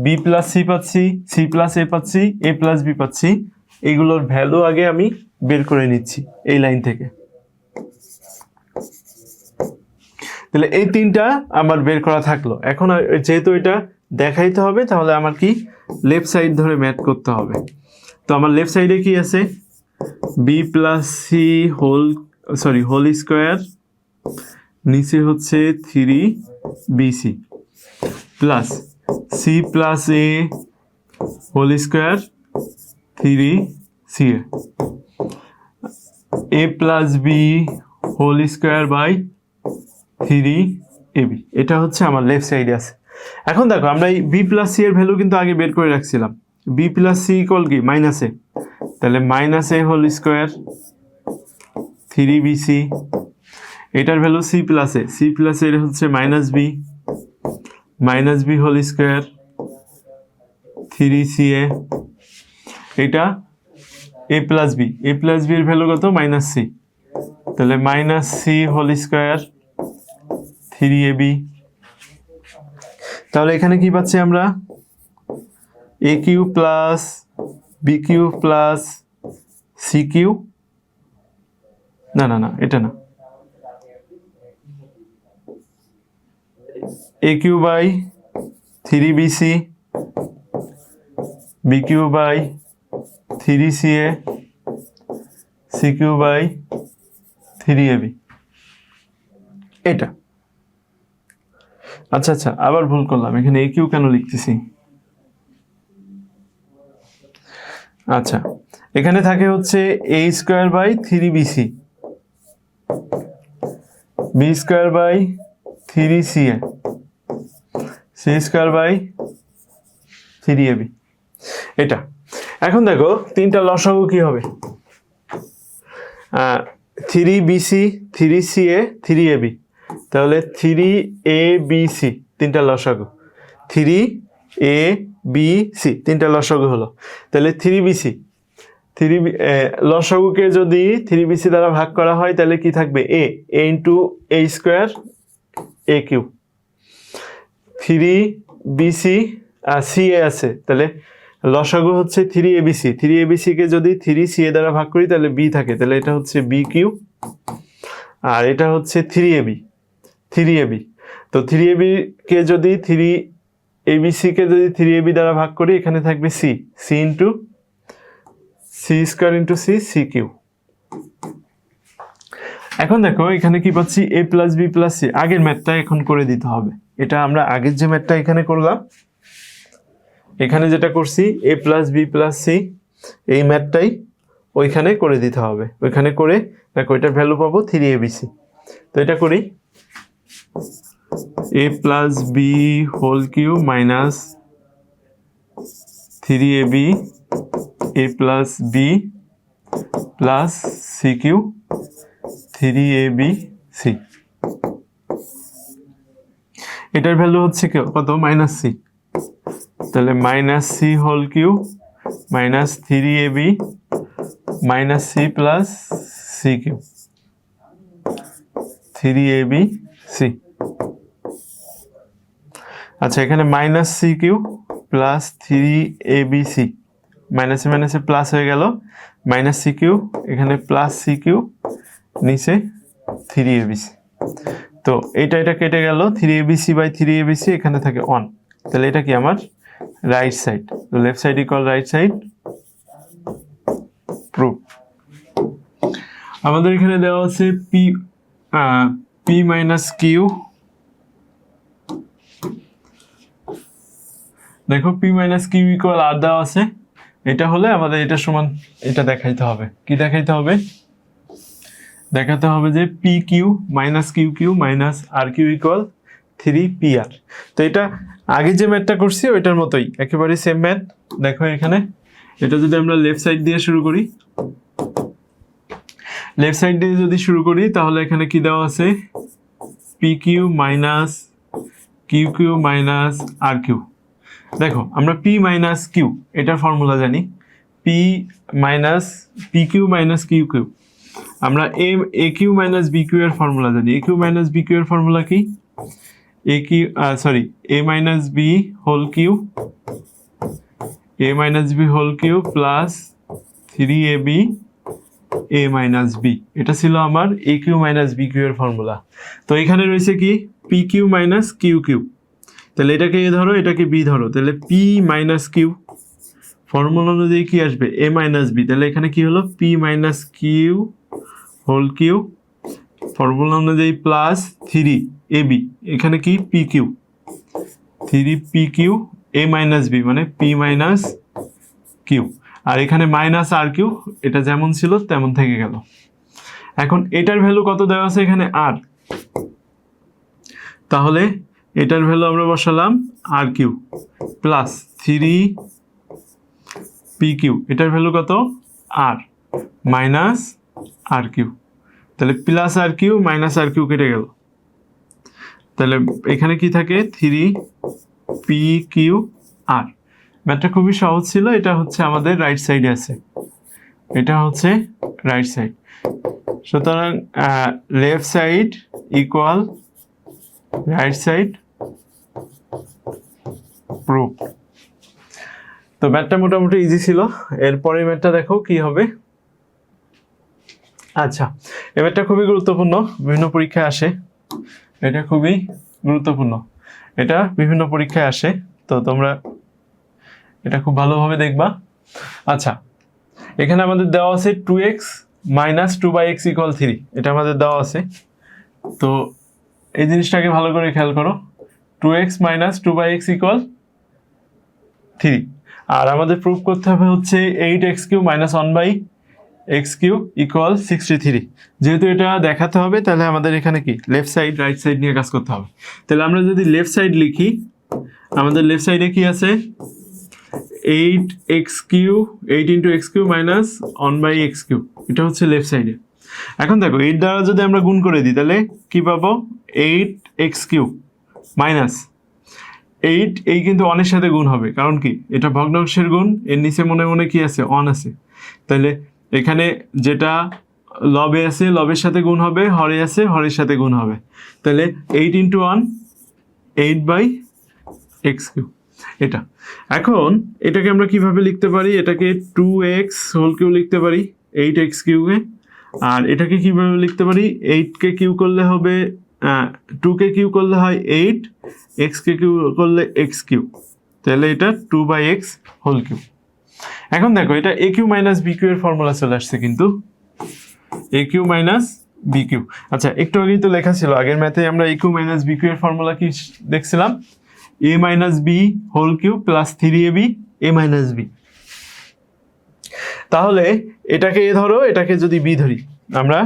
বি প্লাস সি পাচ্ছি, সি প্লাস এ পাচ্ছি, এ প্লাস বি পাচ্ছি, এগুলোর ভ্যালু আগে আমি বের করে নিচ্ছি এই লাইন থেকে। তাহলে এই তিনটা আমার বের করা থাকলো। এখন যেহেতু এটা দেখাইতে হবে, তাহলে আমার কি লেফট সাইড ধরে ম্যাথ করতে হবে। তো আমার লেফট সাইডে কি আছে? B plus c whole square, নিচে হচ্ছে 3bc plus c plus a whole square 3ca, a plus B whole square by 3ab। এটা হচ্ছে আমার লেফট সাইডে আছে। এখন দেখো, আমরা এই বি প্লাস সি এর ভ্যালু কিন্তু আগে বের করে রাখছিলাম। বি প্লাস সি ইকুয়াল কি? Minus A. তাহলে minus A whole square 3bc, এটার value C plus A, C plus এর হচ্ছে minus B whole square 3ca, এটা এ প্লাস বি এর ভ্যালু কত? মাইনাস সি, তাহলে minus C whole square 3ab। তাহলে এখানে কি পাচ্ছি আমরা? এ cube plus B cube plus C cube, না এটা না, A cube by 3bc, B cube by 3ca, C cube by 3ab, এটা। আচ্ছা, আবার ভুল করলাম, এখানে এ কিউ কেন লিখতেছি? আচ্ছা, এখানে থাকে হচ্ছে A square by 3bc, B square by 3ca, C square by 3ab, এটা। এখন দেখো তিনটা লসাগু কি হবে? 3bc 3ca 3ab, তাহলে 3abc তিনটা লসাগু, 3abc তিনটা লসাগু হলো। তাহলে 3bc লসাগুকে যদি 3bc দ্বারা ভাগ করা হয়, তাহলে কি থাকবে? a into a square a cube, 3bc ca আছে, তাহলে লসাগু হচ্ছে 3abc, 3abc কে যদি 3ca দ্বারা ভাগ করি তাহলে b থাকে, তাহলে এটা হচ্ছে b কিউব, আর এটা হচ্ছে 3ab। তো 3ab কে যদি 3abc কে যদি 3ab দ্বারা ভাগ করি, এখানে থাকবে c into c square into c cube. এখন দেখো এখানে কি পাচ্ছি? a plus B plus c, আগের ম্যাথটা এখন করে দিতে হবে। এটা আমরা আগের যে ম্যাথটা এখানে করলাম, এখানে যেটা করছি এ প্লাস বি প্লাস সি, এই ম্যাথটাই ওইখানে করে দিতে হবে। ওইখানে করে দেখো এটার ভ্যালু পাবো 3abc। তো এটা করি, A plus B whole cube minus 3ab A plus B plus C cube 3abc, এটার ভ্যালু হচ্ছে কত? মাইনাস সি, তাহলে minus C whole cube minus 3ab minus C plus C cube. 3abc। আচ্ছা, এখানে -cq প্লাস 3abc, মাইনাসে মাইনাসে plus হয়ে গেল, -cq, এখানে +cq, নিচে 3abc। তো এটা কেটে গেল, 3abc/3abc, এখানে থাকে 1। তাহলে এটা কি আমার রাইট সাইড। তো left side equal right side, proof. আমাদের এখানে দেওয়া আছে p মাইনাস কিউ। দেখো p মাইনাস কিউ ইকুয়াল আর দেওয়া আছে। এটা হলে আমাদের এটা সমান এটা দেখাইতে হবে। কি দেখাইতে হবে? দেখাতে হবে যে P cube minus Q cube minus R cube equal 3pr। তো এটা আগে যে ম্যাথটা করছি ওইটার মতোই, একেবারে সেম ম্যাথ। দেখো এখানে এটা যদি আমরা লেফট সাইড দিয়ে শুরু করি, লেফট সাইড দিয়ে যদি শুরু করি তাহলে এখানে কি দেওয়া আছে? P cube minus Q cube minus R cube. দেখো আমরা পি মাইনাস কিউ এটার ফর্মুলা জানি, P cube minus Q cube. আমরা এ কিউ মাইনাস বি কিউ এর ফর্মুলা জানি। A cube minus B cube এর ফর্মুলা কি? A minus B whole cube, A minus B whole cube plus 3ab A minus B. এটা ছিল আমার A cube minus B cube এর formula. তো এখানে রয়েছে কি? P cube minus Q cube. তাহলে এটাকে এ ধরো, এটাকে বি ধরো, তাহলে পি মাইনাস কিউ, ফর্মুলা অনুযায়ী কি আসবে? A minus b. তাহলে এখানে কি হলো? P minus q whole cube, formula অনুযায়ী প্লাস 3ab, এখানে কি? পি কিউ, 3পি কিউ এ মাইনাস বি, মানে পি মাইনাস কিউ। আর এখানে মাইনাস আর কিউ, এটা যেমন ছিল তেমন থেকে গেল। এখন এটার ভ্যালু কত দেওয়া আছে? এখানে আর। তাহলে এটার ভ্যালু আমরা বসালাম আর কিউ প্লাস 3পি কিউ, এটার ভ্যালু কত? আর মাইনাস আর কিউ। তাহলে প্লাস আর কিউ মাইনাস আর কিউ কেটে গেল। তাহলে এখানে কি থাকে? 3পি কিউ আর। ম্যাথটা খুবই সহজ ছিল। এটা হচ্ছে আমাদের রাইট সাইডে আছে, এটা হচ্ছে রাইট সাইড। সুতরাং left side equal right side, proof. তো ম্যাথটা মোটামুটি ইজি ছিল। এরপরে ম্যাথটা দেখো কি হবে। আচ্ছা, এই ম্যাথটা খুবই গুরুত্বপূর্ণ, বিভিন্ন পরীক্ষায় আসে। এটা খুবই গুরুত্বপূর্ণ, এটা বিভিন্ন পরীক্ষায় আসে। তো তোমরা এটা খুব ভালোভাবে দেখবা। আচ্ছা, এখানে আমাদের দেওয়া আছে 2x মাইনাস 2/x ইকুয়াল 3, এটা আমাদের দেওয়া আছে। তো এই জিনিসটাকে ভালো করে খেয়াল করো, 2x মাইনাস 2/x ইকুয়াল 3। আর আমাদের প্রুফ করতে হবে হচ্ছে 8x³ মাইনাস 1/x³ ইকুয়াল 63। যেহেতু এটা দেখাতে হবে তাহলে আমাদের এখানে কি? লেফট সাইড রাইট সাইড নিয়ে কাজ করতে হবে। তাহলে আমরা যদি লেফট সাইড লিখি, আমাদের লেফট সাইডে কি আছে? 8 ইন্টু x³ মাইনাস 1/x³, এটা হচ্ছে লেফট সাইডে। এখন দেখো 8 দ্বারা যদি আমরা গুণ করে দিই তাহলে কি পাবো? 8x³ মাইনাস 8, এই কিন্তু 1 এর সাথে গুণ হবে, কারণ কি? এটা ভগ্নাংশের গুণ, এর নিচে মনে মনে কি আছে? 1 আছে। তাহলে এখানে যেটা লবে আছে লবের সাথে গুণ হবে, হরে আছে হরের সাথে গুণ হবে। তাহলে 8 ইন্টু 1 8/x³, এটা। এখন এটাকে আমরা কিভাবে লিখতে পারি? এটাকে 2x হোল কিউ লিখতে পারি 8x³ এ। আর এটাকে কিভাবে লিখতে পারি? 8 কে কিউ করলে হবে 2 কে কিউ করলে হয় 8, x কে কিউ করলে x³। তাহলে এটা 2/x হোল কিউ। এখন দেখো এটা a cube minus b cube এর ফর্মুলা চলে আসছে, কিন্তু a cube minus b cube. আচ্ছা, একটু আগেই তো লেখা ছিল, আগের ম্যাথে আমরা a cube minus b cube এর ফর্মুলা কি দেখছিলাম? a minus b whole cube plus 3ab a minus b। তাহলে এটাকে a ধরো, এটাকে যদি b ধরি, আমরা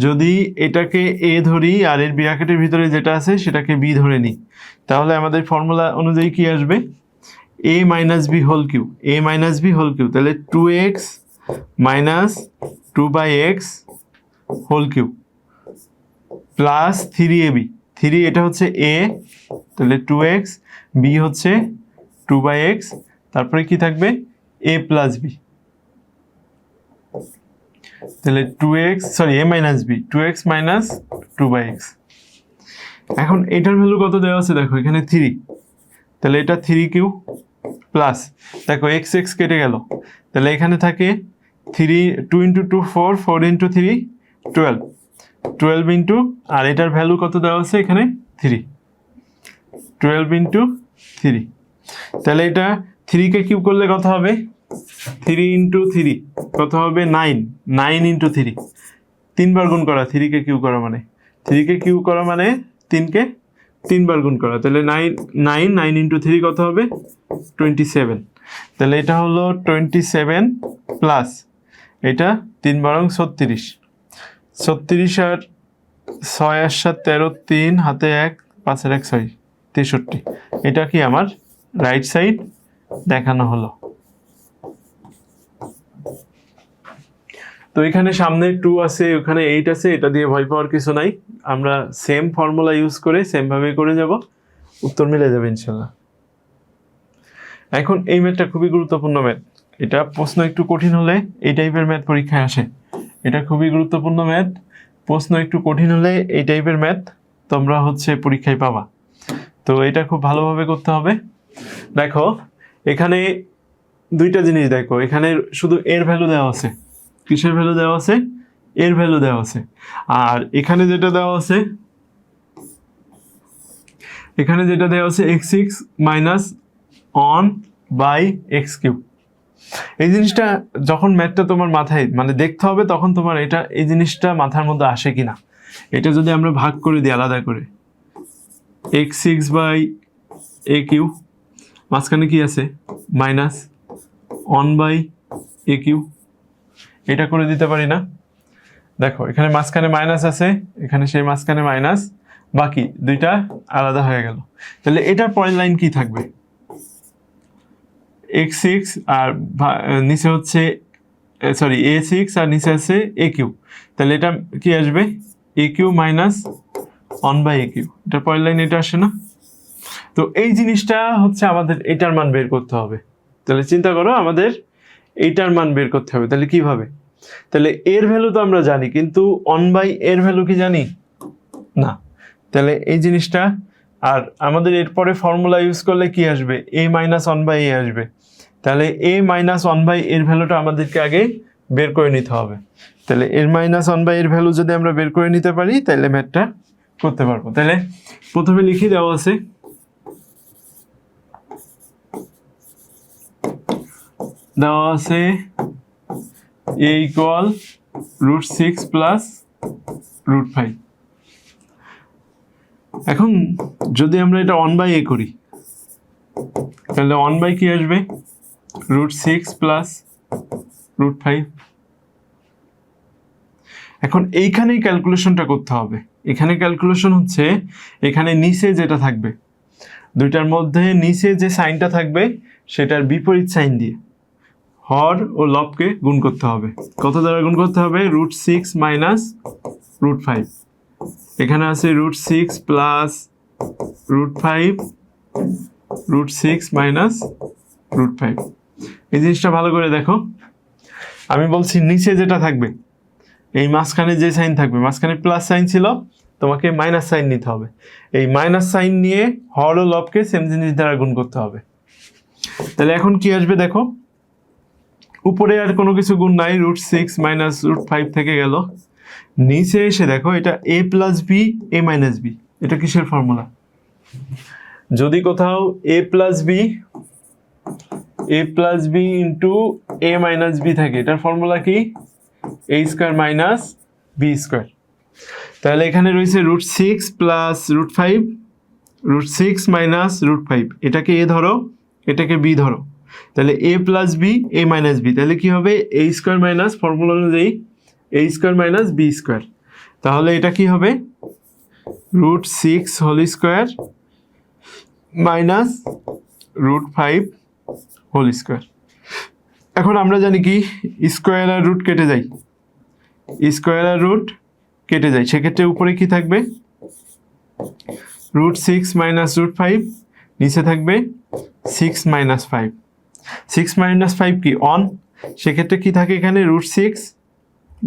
যদি এটাকে a ধরি আর এর ব্র্যাকেটের ভিতরে যেটা আছে সেটাকে b ধরে নিই, তাহলে আমাদের ফর্মুলা অনুযায়ী কি আসবে? a minus b whole cube, a minus b whole cube. তাহলে 2x minus 2/x whole cube plus 3ab, 3 এটা হচ্ছে a, তাহলে 2x, b হচ্ছে 2/x, তারপরে কি থাকবে? a plus b। তাহলে a minus b, 2x minus 2/x। এখন এটার ভ্যালু কত দেওয়া আছে দেখো, এখানে 3, তাহলে এটা 3q প্লাস, দেখো এক্স এক্স কেটে গেল, তাহলে এখানে থাকে 2 ইন্টু 2 4, 4 ইন্টু 3 12, 12 ইন্টু, আর এটার ভ্যালু কত দেওয়া আছে এখানে 3, 12 ইন্টু 3, তাহলে এটা 3কে কিউব করলে কত হবে, 3 ইন্টু 3 কত হবে 9, 9 ইন্টু 3, 3 বার গুণ করা, 3কে কিউব করা মানে, 3কে কিউব করা মানে 3কে 3 বার গুণ করা, তাহলে 9 ইন্টু 3 কত হবে 27, তাহলে এটা হলো 27 প্লাস এটা 3 বারং 36, 36 আর 6 আর 7 13, 3 হাতে 1, 5 আর 1 6, 63, এটা কি আমার রাইট সাইড দেখানো হলো। তো এখানে সামনে 2 আছে, ওখানে 8 আছে, এটা দিয়ে ভয় পাওয়ার কিছু নাই, আমরা সেম ফর্মুলা ইউজ করে সেম ভাবে করে যাব, উত্তর মিলে যাবে ইনশাল্লাহ। এখন এই ম্যাথটা খুবই গুরুত্বপূর্ণ ম্যাথ, এটা প্রশ্ন একটু কঠিন হলে এই টাইপের ম্যাথ পরীক্ষায় আসে, এটা খুবই গুরুত্বপূর্ণ ম্যাথ, প্রশ্ন একটু কঠিন হলে এই টাইপের ম্যাথ তোমরা পরীক্ষায় পাবা। তো এটা খুব ভালোভাবে করতে হবে। দেখো এখানে দুইটা জিনিস, দেখো এখানে শুধু এর ভ্যালু দেওয়া আছে, কিসের ভ্যালু দেওয়া আছে, এর ভ্যালু দেওয়া আছে, আর এখানে যেটা দেওয়া আছে, এখানে যেটা দেওয়া আছে x6 মাইনাস 1/x3। এই জিনিসটা যখন ম্যাথটা তোমার মাথায় মানে দেখতে হবে, তখন তোমার এটা এই জিনিসটা মাথার মধ্যে আসে কিনা, এটা যদি আমরা ভাগ করে দিই আলাদা করে, x6/aq, মাঝখানে কি আছে মাইনাস 1/aq, এটা করে দিতে পারি না, দেখো এখানে মাঝখানে মাইনাস আছে, এখানে সেই মাঝখানে মাইনাস, বাকি দুইটা আলাদা হয়ে গেল, তাহলে এটার পরের লাইন কি থাকবে, x6 আর নিচে হচ্ছে সরি a6 আর নিচে আছে aq, তাহলে এটা কি আসবে aq মাইনাস 1/aq, এটার পরের লাইন এটা আসে না। তো এই জিনিসটা আমাদের এটার মান বের করতে হবে, তাহলে চিন্তা করো আমাদের এইটার মান বের করতে হবে, তাহলে কিভাবে, তাহলে এর ভ্যালু তো আমরা জানি, কিন্তু 1/a এর ভ্যালু কি জানি না, তাহলে এই জিনিসটা, আর আমাদের এরপরে ফর্মুলা ইউজ করলে কি আসবে, a মাইনাস 1/a আসবে, তাহলে a মাইনাস 1/a এর ভ্যালুটা আমাদেরকে আগে বের করে নিতে হবে, তাহলে a মাইনাস 1/a এর ভ্যালু যদি আমরা বের করে নিতে পারি তাহলে ম্যাথটা করতে পারবো। তাহলে প্রথমে লিখে দেওয়া আছে a ইকুয়াল √6 প্লাস √5। এখন যদি আমরা এটা 1/a করি তাহলে 1/, কি আসবে √6 প্লাস √5। এখন এইখানেই ক্যালকুলেশনটা করতে হবে, এখানে ক্যালকুলেশন হচ্ছে এখানে নিচে যেটা থাকবে, দুইটার মধ্যে নিচে যে সাইনটা থাকবে সেটার বিপরীত সাইন দিয়ে হর ও লবকে গুণ করতে হবে। কত দ্বারা গুণ করতে হবে, √6 মাইনাস √5, এখানে আছে √6 প্লাস √5, √6 মাইনাস √5। এই জিনিসটা ভালো করে দেখো, আমি বলছি নিচে যেটা থাকবে, এই মাঝখানে যে সাইন থাকবে, মাঝখানে প্লাস সাইন ছিল, তোমাকে মাইনাস সাইন নিতে হবে, এই মাইনাস সাইন নিয়ে হর ও লবকে সেম জিনিস দ্বারা গুণ করতে হবে। তাহলে এখন কি আসবে দেখো, উপরে আর কোনো কিছু গুণ নাই, √6 মাইনাস √5 থেকে গেল, নিচে এসে দেখো এটা a plus b a minus B, এটা কিসের ফর্মুলা, যদি কোথাও a plus b into a minus b থাকে, এটার ফর্মুলা কি a square minus B square. তাহলে এখানে রয়েছে √6 প্লাস √5, √6 মাইনাস √5, এটাকে a ধরো, এটাকে b ধরো, তাহলে a plus b a minus b, তাহলে কি হবে a স্কোয়ার মাইনাস ফর্মুলা অনুযায়ী a square minus B square, তাহলে এটা কি হবে √6 whole square minus √5 whole square. এখন আমরা জানি কি স্কোয়ার আর রুট কেটে যায়, স্কোয়ার আর রুট কেটে যায়, সেক্ষেত্রে উপরে কি থাকবে √6 মাইনাস √5, নিচে থাকবে 6 মাইনাস 5, 6 মাইনাস 5 কি 1, সেক্ষেত্রে কি থাকে এখানে √6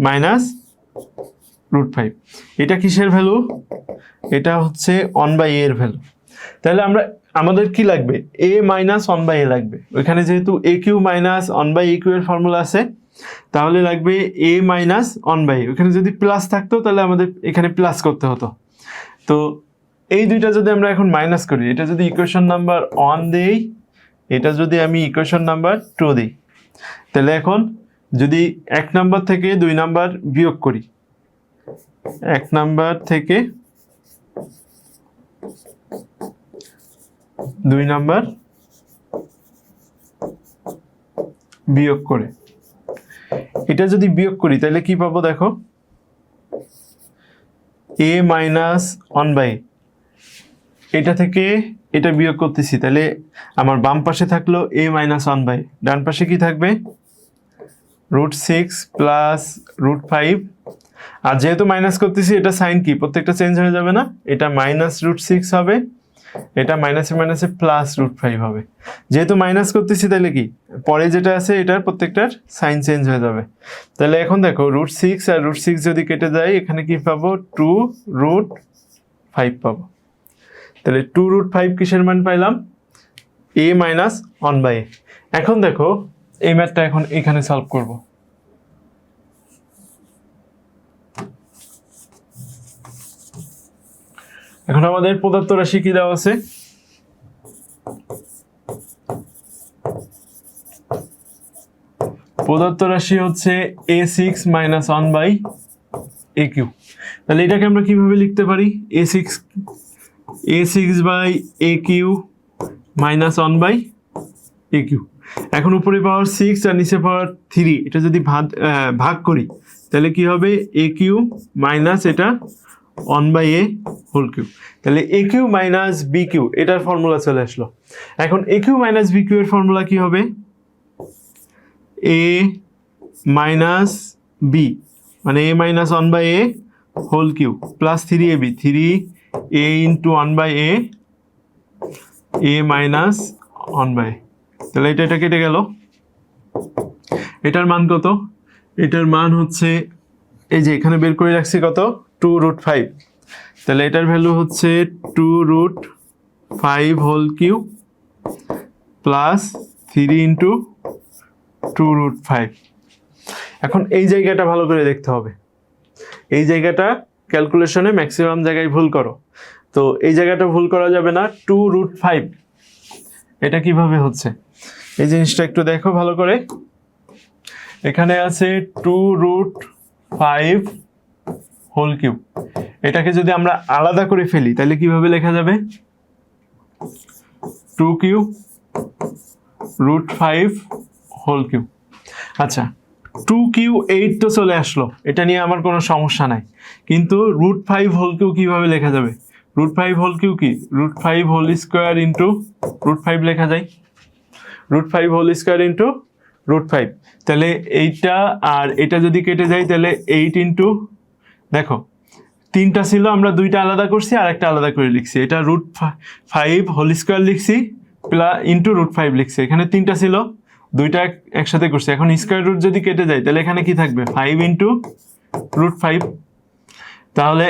মাইনাস √5। এটা কিসের ভ্যালু? এটা হচ্ছে 1/a এর ভ্যালু। তাহলে আমাদের কি লাগবে? a মাইনাস 1/a লাগবে। ওইখানে যেহেতু aq মাইনাস 1/aq এর ফর্মুলা আছে, তাহলে লাগবে a মাইনাস 1/a। ওখানে যদি প্লাস থাকতো তাহলে আমাদের এখানে প্লাস করতে হতো। তো এই দুইটা যদি আমরা এখন মাইনাস করি, এটা যদি ইকুয়েশন নাম্বার 1 দেই, এটা যদি আমি ইকুয়েশন নাম্বার 2 দিই, তাহলে এখন যদি 1 নাম্বার থেকে 2 নাম্বার বিয়োগ করি, 1 নাম্বার থেকে 2 নাম্বার বিয়োগ করে এটা যদি বিয়োগ করি তাহলে কি পাবো দেখো, a মাইনাস 1/a। এটা থেকে এটা বিয়োগ করতেছি, তাহলে আমার বাম পাশে থাকলো a মাইনাস 1/a, ডান পাশে কি থাকবে? √6 প্লাস √5। আর যেহেতু মাইনাস করতেছি, এটা সাইন কি প্রত্যেকটা চেঞ্জ হয়ে যাবে না? এটা মাইনাস √6 হবে, এটা মাইনাসে মাইনাসে প্লাস √5 হবে। যেহেতু মাইনাস করতেছি তাহলে কি পরে যেটা আছে এটার প্রত্যেকটার সাইন চেঞ্জ হয়ে যাবে। তাহলে এখন দেখো √6 আর √6 যদি কেটে যায়, এখানে কি পাবো? 2√5 পাবো। তাহলে 2√5 কিসের মান পাইলাম? a minus 1/a। এখন দেখো এই ম্যাথটা এখন এখানে সলভ করব। এখন আমাদের পদার্থ রাশি কি দেওয়া আছে? পদার্থ রাশি হচ্ছে a6 মাইনাস 1/aq। তাহলে এটাকে আমরা কিভাবে লিখতে পারি? a6/aq minus 1/aq। এখন উপরে পাওয়ার 6 আর নিচে পাওয়ার 3, এটা যদি ভাগ করি তাহলে কি হবে? aq মাইনাস এটা 1/a হোল কিউব। তাহলে aq মাইনাস bq এটার ফর্মুলা চলে আসলো। এখন aq মাইনাস bq এর ফর্মুলা কি হবে? a মাইনাস b মানে a minus 1/a whole cube plus 3ab, 3a into 1/a, a minus 1/a। তাহলে এটা কেটে গেল। এটার মান কত? এটার মান হচ্ছে এই যে এখানে বের করে রাখছি কত? 2√5। তাহলে এটার ভ্যালু হচ্ছে 2√5 হোল কিউব প্লাস 3 ইন্টু 2√5। এখন এই জায়গাটা ভালো করে দেখতে হবে। এই জায়গাটা ক্যালকুলেশনে ম্যাক্সিমাম জায়গায় ভুল করো, তো এই জায়গাটা ভুল করা যাবে না। 2√5 এটা কিভাবে হচ্ছে এই জিনিসটা একটু দেখো ভালো করে। এখানে আছে 2√5 হোল কিউব। এটাকে যদি আমরা আলাদা করে ফেলি তাহলে কিভাবে লেখা যাবে? 2³ হোল কিউব। আচ্ছা, 2³ তো চলে আসলো, এটা নিয়ে আমার কোনো সমস্যা নাই, কিন্তু √5 হোল কিউব কিভাবে লেখা যাবে? √5 হোল কিউব কি? √5 হোল স্কোয়ার ইন্টু √5 লেখা যায়। √5 হোল স্কোয়ার ইন্টু √5। তাহলে এইটা আর এটা যদি কেটে যায় তাহলে 8 ইন্টু, দেখো 3টা ছিল, আমরা 2টা আলাদা করছি আর একটা আলাদা করে লিখছি। এটা √5 হোল স্কোয়ার লিখছি প্লাস ইন্টু √5 লিখছি। এখানে 3টা ছিল, 2টা একসাথে করছি। এখন স্কোয়ার রুট যদি কেটে যায় তাহলে এখানে কি থাকবে? 5 ইন্টু √5। তাহলে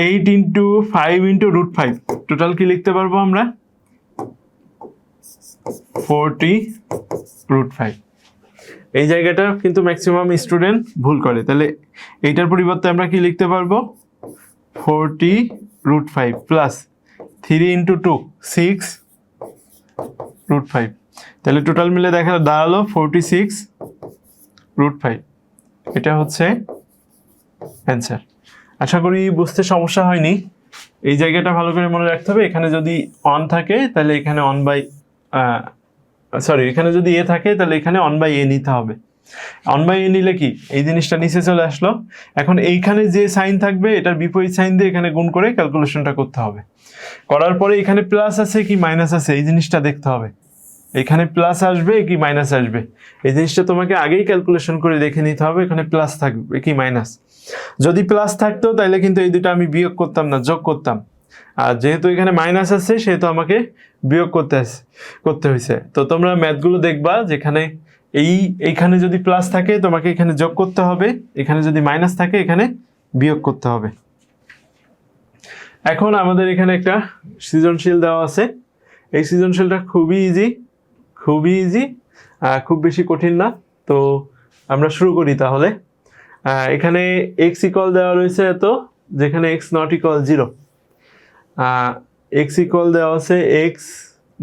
8 ইন্টু 5 ইন্টু √5 টোটাল কি লিখতে পারবো আমরা? 40√5। এই জায়গাটা কিন্তু ম্যাক্সিমাম স্টুডেন্ট ভুল করে। তাহলে এইটার পরিবর্তে আমরা কি লিখতে পারবো? 40√5 প্লাস 3 ইন্টু 2 6√5। তাহলে টোটাল মিলে দেখা দাঁড়ালো 46√5। এটা হচ্ছে অ্যান্সার। আশা করি বুঝতে সমস্যা হয়নি। এই জায়গাটা ভালো করে মনে রাখতে হবে। এখানে যদি অন থাকে তাহলে এখানে এখানে যদি এ থাকে তাহলে এখানে 1/a নিতে হবে। 1/a নিলে কি এই জিনিসটা নিচে চলে আসলো। এখন এইখানে যে সাইন থাকবে এটার বিপরীত সাইন দিয়ে এখানে গুণ করে ক্যালকুলেশনটা করতে হবে। করার পরে এখানে প্লাস আছে কি মাইনাস আছে এই জিনিসটা দেখতে হবে। এখানে প্লাস আসবে কি মাইনাস আসবে এই জিনিসটা তোমাকে আগেই ক্যালকুলেশন করে দেখে নিতে হবে। এখানে প্লাস থাকবে কি মাইনাস। যদি প্লাস থাকতো তাহলে কিন্তু এই দুটো আমি বিয়োগ করতাম না, যোগ করতাম। আর যেহেতু এখানে মাইনাস আছে সেহেতু আমাকে বিয়োগ করতে হয়েছে। তো তোমরা ম্যাথগুলো দেখবা যেখানে এইখানে যদি প্লাস থাকে তোমাকে এখানে যোগ করতে হবে, এখানে যদি মাইনাস থাকে এখানে বিয়োগ করতে হবে। এখন আমাদের এখানে একটা সৃজনশীল দেওয়া আছে, এই সৃজনশীলটা খুবই ইজি, খুব বেশি কঠিন না। তো আমরা শুরু করি তাহলে। এখানে এক্স ইকুয়াল দেওয়া রয়েছে এত, যেখানে x not equal 0, x equal দেওয়া আছে এক্স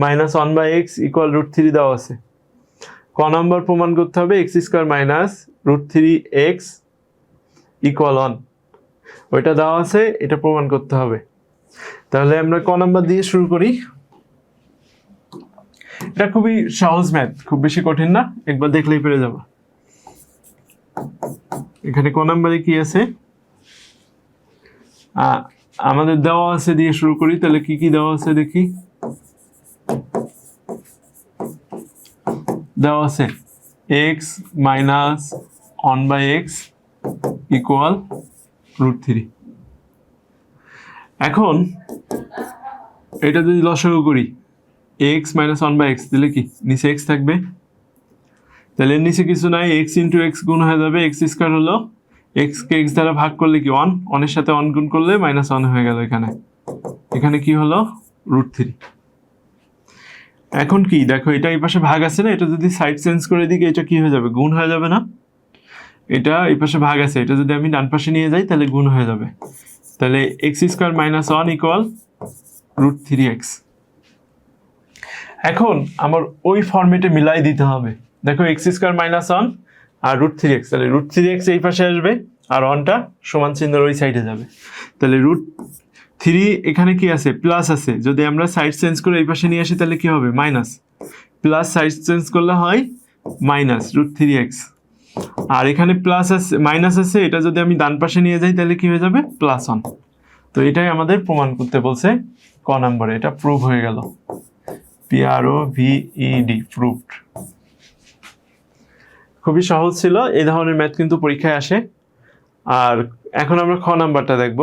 মাইনাস 1/x ইকুয়াল √3 দেওয়া আছে। ক নাম্বার প্রমাণ করতে হবে x square minus √3x equal 1, ওইটা দেওয়া আছে, এটা প্রমাণ করতে হবে। তাহলে আমরা ক নাম্বার দিয়ে শুরু করি। এটা খুবই সহজ ম্যাথ, খুব বেশি কঠিন না, একবার দেখলেই পেরে যাবো। এখানে ক নাম্বারে কি আছে আমাদের দেওয়া আছে দিয়ে শুরু করি। তাহলে কি কি দেওয়া আছে দেখি। দেওয়া আছে এক্স মাইনাস 1/x ইকুয়াল √3। এখন এটা যদি লসাগু করি এক্স মাইনাস 1/x দিলে কি নিচে এক্স থাকবে, তাহলে এর নিচে কিছু নাই, এক্স ইন্টু এক্স গুণ হয়ে যাবে, এক্স স্কোয়ার হলো এক্স কে এক্স দ্বারা ভাগ করলে কি 1, 1 এর সাথে 1 গুণ করলে -1 হয়ে গেল। এখানে কি হলো √3। এখন কি দেখো, এটা এই পাশে ভাগ আছে না, এটা যদি সাইড চেঞ্জ করে দিই এটা কি হয়ে যাবে, গুণ হয়ে যাবে না। এটা এই পাশে ভাগ আছে, এটা যদি আমি ডান পাশে নিয়ে যাই তাহলে গুণ হয়ে যাবে। তাহলে x square minus 1 equal √3x। এখন আমার ওই ফরম্যাটে মিলাই দিতে হবে। দেখো এক্স স্কোয়ার মাইনাস 1 আর √3x, তাহলে √3x এই পাশে আসবে আর 1টা সমান চিহ্নের ওই সাইডে যাবে। তাহলে √3 এখানে কি আছে, প্লাস আছে, যদি আমরা সাইড চেঞ্জ করে এই পাশে নিয়ে আসি তাহলে কি হবে মাইনাস, প্লাস সাইড চেঞ্জ করলে হয় মাইনাস √3x। আর এখানে প্লাস আছে মাইনাস আছে, এটা যদি আমি ডান পাশে নিয়ে যাই তাহলে কি হয়ে যাবে +1। তো এটাই আমাদের প্রমাণ করতে বলছে ক নম্বরে, এটা প্রুভ হয়ে গেল, PROVED, প্রুভড। খুবই সহজ ছিল, এই ধরনের ম্যাথ কিন্তু পরীক্ষায় আসে। আর এখন আমরা খ নাম্বারটা দেখব।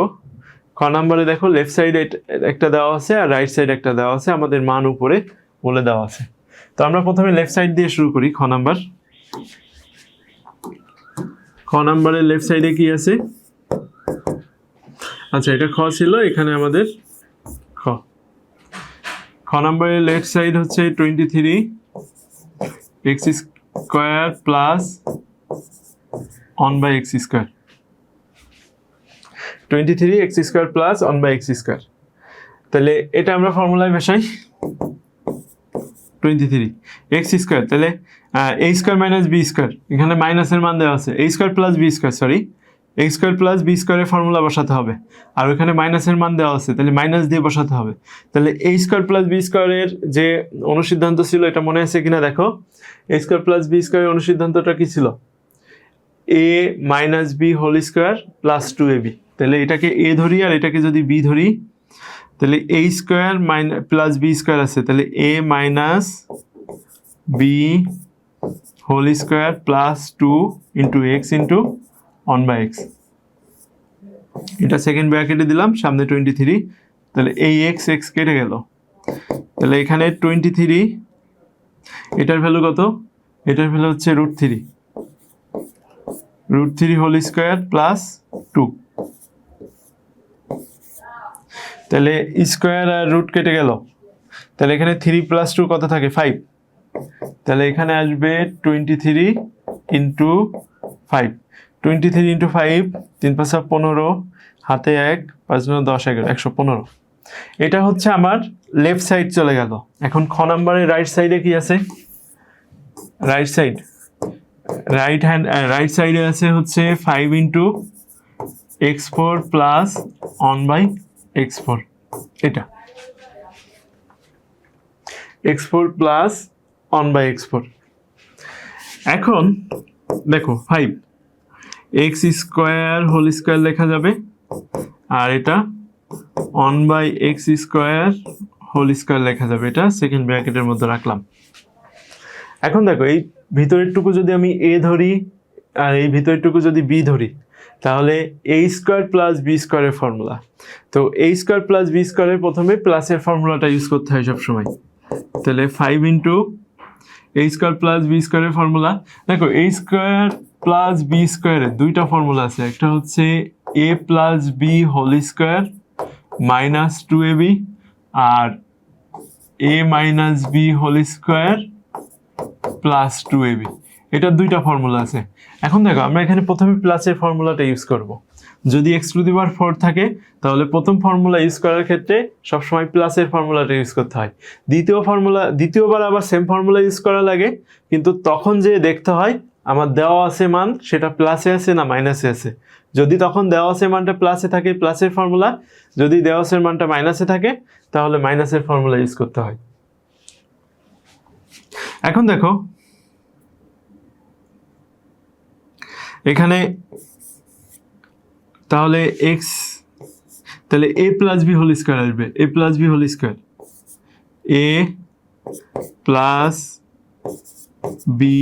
খ নাম্বারে দেখো লেফট সাইডে একটা দেওয়া আছে আর রাইট সাইড একটা দেওয়া আছে, আমাদের মান উপরে বলে দেওয়া আছে। তো আমরা প্রথমে লেফট সাইড দিয়ে শুরু করি। খ নাম্বার, খ নাম্বারের লেফট সাইডে কি আছে, আচ্ছা এটা খ ছিল, এখানে আমাদের খ নাম্বারের লেফট সাইড হচ্ছে 23x square plus 1/x square, 23x square plus 1/x square. তাহলে এটা আমরা ফর্মুলায় বসাই, 23x স্কোয়ার, তাহলে a square minus b square, এখানে মাইনাসের মান দেওয়া আছে, a square plus b square, sorry a square plus b স্কোয়ারের ফর্মুলা বসাতে হবে, আর ওখানে মাইনাসের মান দেওয়া আছে, তাহলে মাইনাস দিয়ে বসাতে হবে। তাহলে a স্কোয়ার প্লাস b স্কোয়ারের যে অনুসিদ্ধান্ত ছিল এটা মনে আছে কিনা দেখো, a স্কোয়ার প্লাস b স্কোয়ারের অনুসিদ্ধান্তটা কি ছিল, a minus b whole square plus 2ab। তাহলে এটাকে a ধরি আর এটাকে যদি b ধরি, তাহলে a square plus b square আছে, তাহলে a minus b whole square plus 2 into x into 1/x। এটা সেকেন্ড ব্র্যাকেটে দিলাম, সামনে 23, তাহলে এই এক্স এক্স কেটে গেল। তাহলে এখানে 23, এটার ভ্যালু কত, এটার ভ্যালু হচ্ছে √3 হোল স্কোয়ার প্লাস 2। তাহলে স্কোয়ার আর রুট কেটে গেল, তাহলে এখানে 3 + 2 কত থাকে 5, তাহলে এখানে আসবে 23 ইন্টু 5, 23 ইন্টু 5, 3 × 5 = 15, হাতে 1, 5 × 10 = 11, 115। এটা হচ্ছে আমার লেফট সাইড চলে গেল। এখন খ নাম্বারের রাইট সাইডে কি আছে, রাইট সাইড রাইট সাইডে আছে হচ্ছে 5 ইন্টু x4 প্লাস 1/x4, এটা x4 প্লাস 1/x4। এখন দেখো 5 x স্কোয়ার হোল স্কোয়ার লেখা যাবে, আর এটা 1/x স্কোয়ার হোল স্কোয়ার লেখা যাবে, এটা সেকেন্ড ব্র্যাকেটের মধ্যে রাখলাম। এখন দেখো এই ভিতরেরটুকু যদি আমি a ধরি আর এই ভিতরেরটুকু যদি b ধরি, তাহলে a স্কোয়ার প্লাস b স্কোয়ারের ফর্মুলা। তো a স্কোয়ার প্লাস b স্কোয়ারের প্রথমে প্লাসের ফর্মুলাটা ইউজ করতে হয় সবসময়। তাহলে 5 ইন্টু এ স্কোয়ার প্লাস বি স্কোয়ারের ফর্মুলা, দেখো এ স্কোয়ার প্লাস বি স্কোয়ারের দুইটা ফর্মুলা আছে, একটা হচ্ছে A plus B whole square minus 2ab আর A minus B whole square plus 2ab, এটার দুইটা ফর্মুলা আছে। এখন দেখো আমরা এখানে প্রথমে প্লাসের ফর্মুলাটা ইউজ করব। যদি এক্স টু দি পাওয়ার 4 থাকে তাহলে প্রথম ফর্মুলা ইউজ করার ক্ষেত্রে সবসময় প্লাসের ফর্মুলাটা ইউজ করতে হয়। দ্বিতীয়বার আবার সেম ফর্মুলা ইউজ করা লাগে, কিন্তু তখন যে দেখতে হয় আমার দেওয়া আছে মান সেটা প্লাসে আছে না মাইনাসে আছে। যদি তখন দেওয়া আছে মানটা প্লাসে থাকে প্লাসের ফর্মুলা, যদি দেওয়া আছে মানটা মাইনাসে থাকে তাহলে মাইনাসের ফর্মুলা ইউজ করতে হয়। এখন দেখো এখানে তাহলে এক্স, তাহলে A plus B whole square আসবে, A plus B whole square, A plus B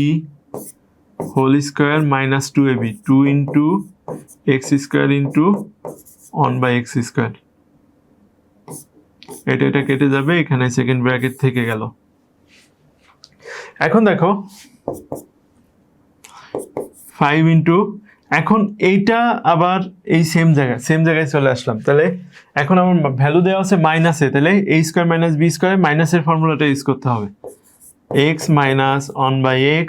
whole square minus 2ab, 2 into X square into 1/x square. এটা কেটে যাবে, এখানে সেকেন্ড ব্র্যাকেট থেকে গেল। এখন দেখো 5 ইন্টু, এখন এইটা আবার এই সেম জায়গায় চলে আসলাম। তাহলে এখন আমার ভ্যালু দেওয়া আছে মাইনাসে, তাহলে a square minus B square মাইনাসের ফর্মুলাটা ইউজ করতে হবে, x minus 1/x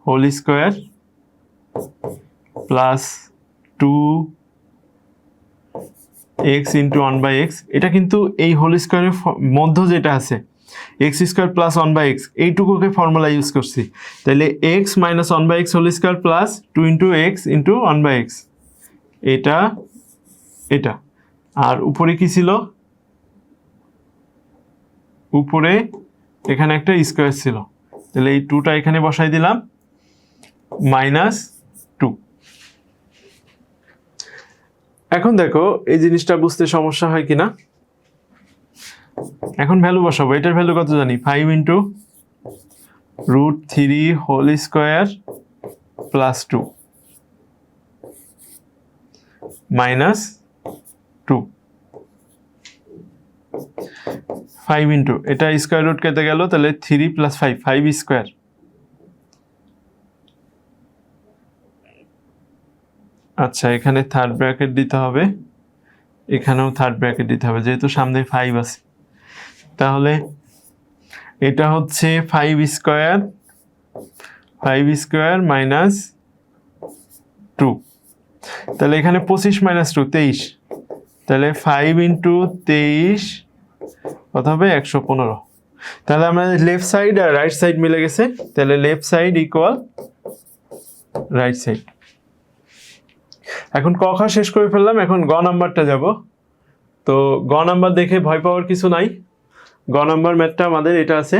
whole square plus 2x into 1/x। এটা কিন্তু এই হোল স্কোয়ারের মধ্য যেটা আছে এক্স স্কোয়ার প্লাস 1/x, এইটুকুকে ফর্মুলা ইউজ করছি। তাহলে X minus 1/x whole square plus 2 into x into 1/x, এটা আর উপরে কি ছিল, উপরে এখানে একটা স্কোয়ার ছিল, তাহলে এই 2টা এখানে বসাই দিলাম, মাইনাস 2। এখন দেখো এই জিনিসটা বুঝতে সমস্যা হয় কিনা। এখন ভ্যালু বসাবো, এটার ভ্যালু কত জানি, 5 into √3 whole square plus 2 minus 2, 5 into এটা স্কোয়ার রুট কেটে গেল, তাহলে 3 প্লাস 5, 5 স্কোয়ার, আচ্ছা এখানে থার্ড ব্র্যাকেট দিতে হবে, এখানেও থার্ড ব্র্যাকেট দিতে হবে যেহেতু সামনে 5 আছে। তাহলে এটা হচ্ছে 5 স্কোয়ার মাইনাস 2, তাহলে এখানে 25 মাইনাস 2 23, তাহলে 5 ইন্টু 23 কত হবে 115। তাহলে আমাদের লেফট সাইড আর রাইট সাইড মিলে গেছে, তাহলে left side equal right side. এখন ক খ শেষ করে ফেললাম, এখন গ নাম্বারটা যাব। তো গ নাম্বার দেখে ভয় পাওয়ার কিছু নাই, গ নাম্বার ম্যাথটা আমাদের এটা আছে।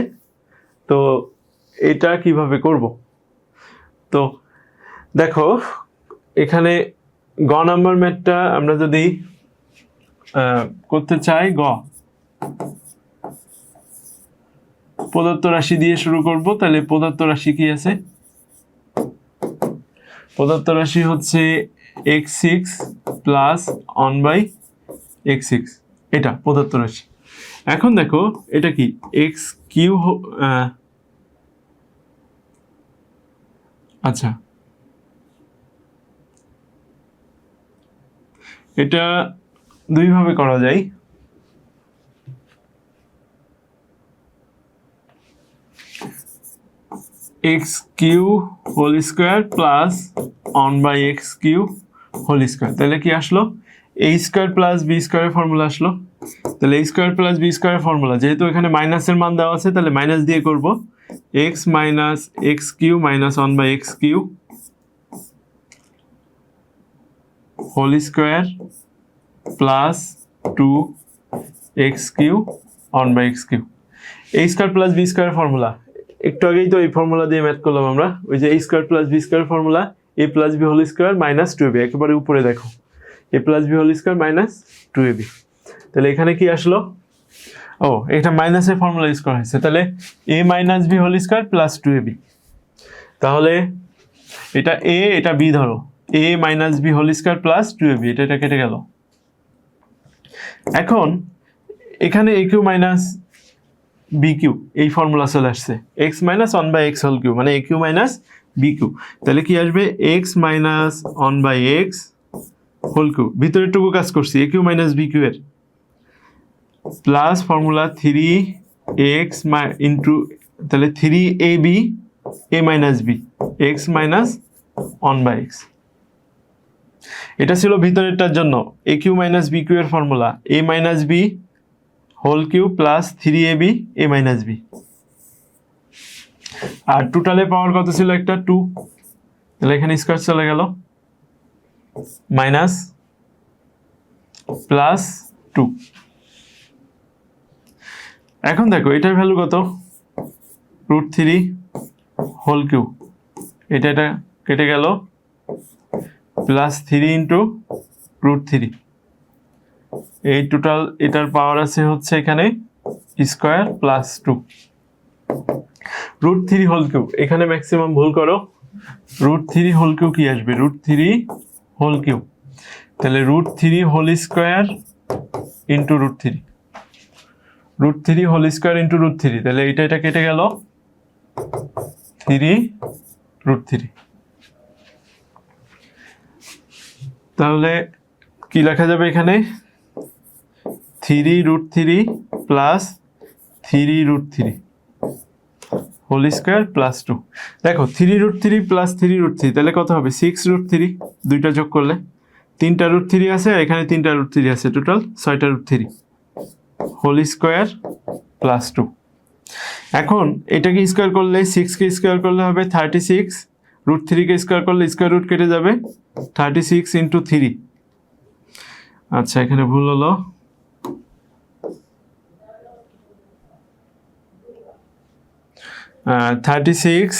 তো এটা কিভাবে করব, তো দেখো এখানে গ নাম্বার ম্যাথটা আমরা যদি করতে চাই, প্রদত্ত রাশি দিয়ে শুরু করব। তাহলে প্রদত্ত রাশি কি আছে, প্রদত্ত রাশি হচ্ছে x6 প্লাস 1/x6, এটা প্রদত্ত রাশি। এখন দেখো এটা কি x3, আচ্ছা এটা দুইভাবে করা যায়। x3 whole square plus 1/x3 whole square, তাহলে কি আসলো, a স্কোয়ার প্লাস বি স্কোয়ারের ফর্মুলা আসলো। তাহলে a স্কোয়ার প্লাস বি স্কোয়ারের ফর্মুলা, যেহেতু এখানে মাইনাসের মান দেওয়া আছে তাহলে মাইনাস দিয়ে করব, x minus x3 minus 1/x3 whole square plus 2x3 1/x3। a square plus b স্কোয়ারের ফর্মুলা, একটু আগেই তো এই ফর্মুলা দিয়ে ম্যাথ করলাম আমরা, ওই যে a square plus b square formula, a plus B whole square minus 2ab, একেবারে উপরে দেখো a plus B whole square minus 2ab। তাহলে এখানে কি আসলো, ও এটা মাইনাসের ফর্মুলা ইউজ করা হয়েছে, তাহলে a minus B whole square plus 2ab। তাহলে এটা a এটা b ধরো, a minus B whole square plus 2ab, এটা কেটে গেল। এখন এখানে a cube minus B cube, এই ফর্মুলা চলে আসছে, x minus one by x whole cube মানে a cube minus B cube. তাহলে কি আসবে, x minus one by x whole cube, ভিতরের টুকু কাজ করছি a cube minus B cube এর, plus formula three X into, তাহলে three A B A minus B X minus one by X. এটা ছিল ভিতরেরটার জন্য A cube minus B cube এর formula, A minus B whole cube plus three A B A minus B. আর টোটালে power কত ছিল, একটা টু, তাহলে এখানে স্কোয়ার চলে গেল, মাইনাস প্লাস টু। এখন দেখো এটার ভ্যালু কত, রুট থ্রি হোল কিউ, এটা কেটে গেল, plus three into root three, এই টোটাল এটার পাওয়ার আছে হচ্ছে এখানে square plus two. Root three whole cube, এখানে ম্যাক্সিমাম ভুল করো, রুট থ্রি হোল কিউ কি আসবে, রুট থ্রি হোল কিউ, তাহলে root three whole square into root three, root three whole square into root three, তাহলে এটা কেটে গেল, থ্রি রুট থ্রি। তাহলে কি লেখা যাবে এখানে, three root three plus three root three whole square plus two. দেখো three root three plus three root three, তাহলে কত হবে, সিক্স রুট থ্রি, দুইটা যোগ করলে তিনটা রুট থ্রি আছে, আর এখানে তিনটা রুট থ্রি আছে, টোটাল ছয়টা root three whole square plus two. এখন এটাকে স্কোয়ার করলে, সিক্সকে স্কোয়ার করলে হবে 36, রুট থ্রিকে স্কোয়ার করলে স্কোয়ার রুট কেটে যাবে, 36 ইন্টু থ্রি। আচ্ছা এখানে ভুল হলো, থার্টি সিক্স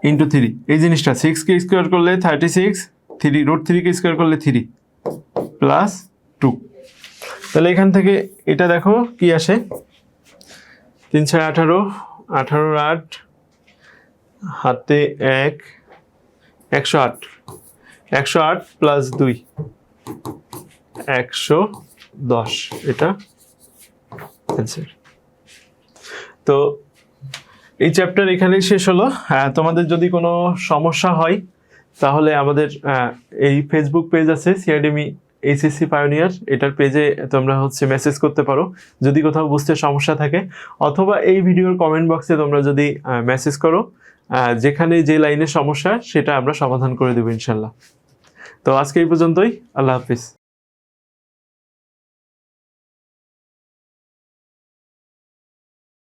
ইন্টু থ্রি, এই জিনিসটা সিক্সকে স্কোয়ার করলে 36, থ্রি রুট থ্রিকে স্কোয়ার করলে থ্রি প্লাস টু। তাহলে এখান থেকে এটা দেখো কি আসে, 3 6 18, 18 8 হাতে 1, 108, 108 প্লাস 2 110, এটা অ্যান্সার। তো এই চ্যাপ্টার এখানেই শেষ হলো। তোমাদের যদি কোনো সমস্যা হয় তাহলে আমাদের এই ফেসবুক পেজ আছে সিআরডিএমই এইচএসসি পায়োনিয়ার, এটার পেজে তোমরা হচ্ছে মেসেজ করতে পারো যদি কোথাও বুঝতে সমস্যা থাকে, অথবা এই ভিডিওর কমেন্ট বক্সে তোমরা যদি মেসেজ করো, যেখানে যে লাইনের সমস্যা সেটা আমরা সমাধান করে দেবো ইনশাল্লাহ। তো আজকে এই পর্যন্তই, আল্লাহ হাফিজ।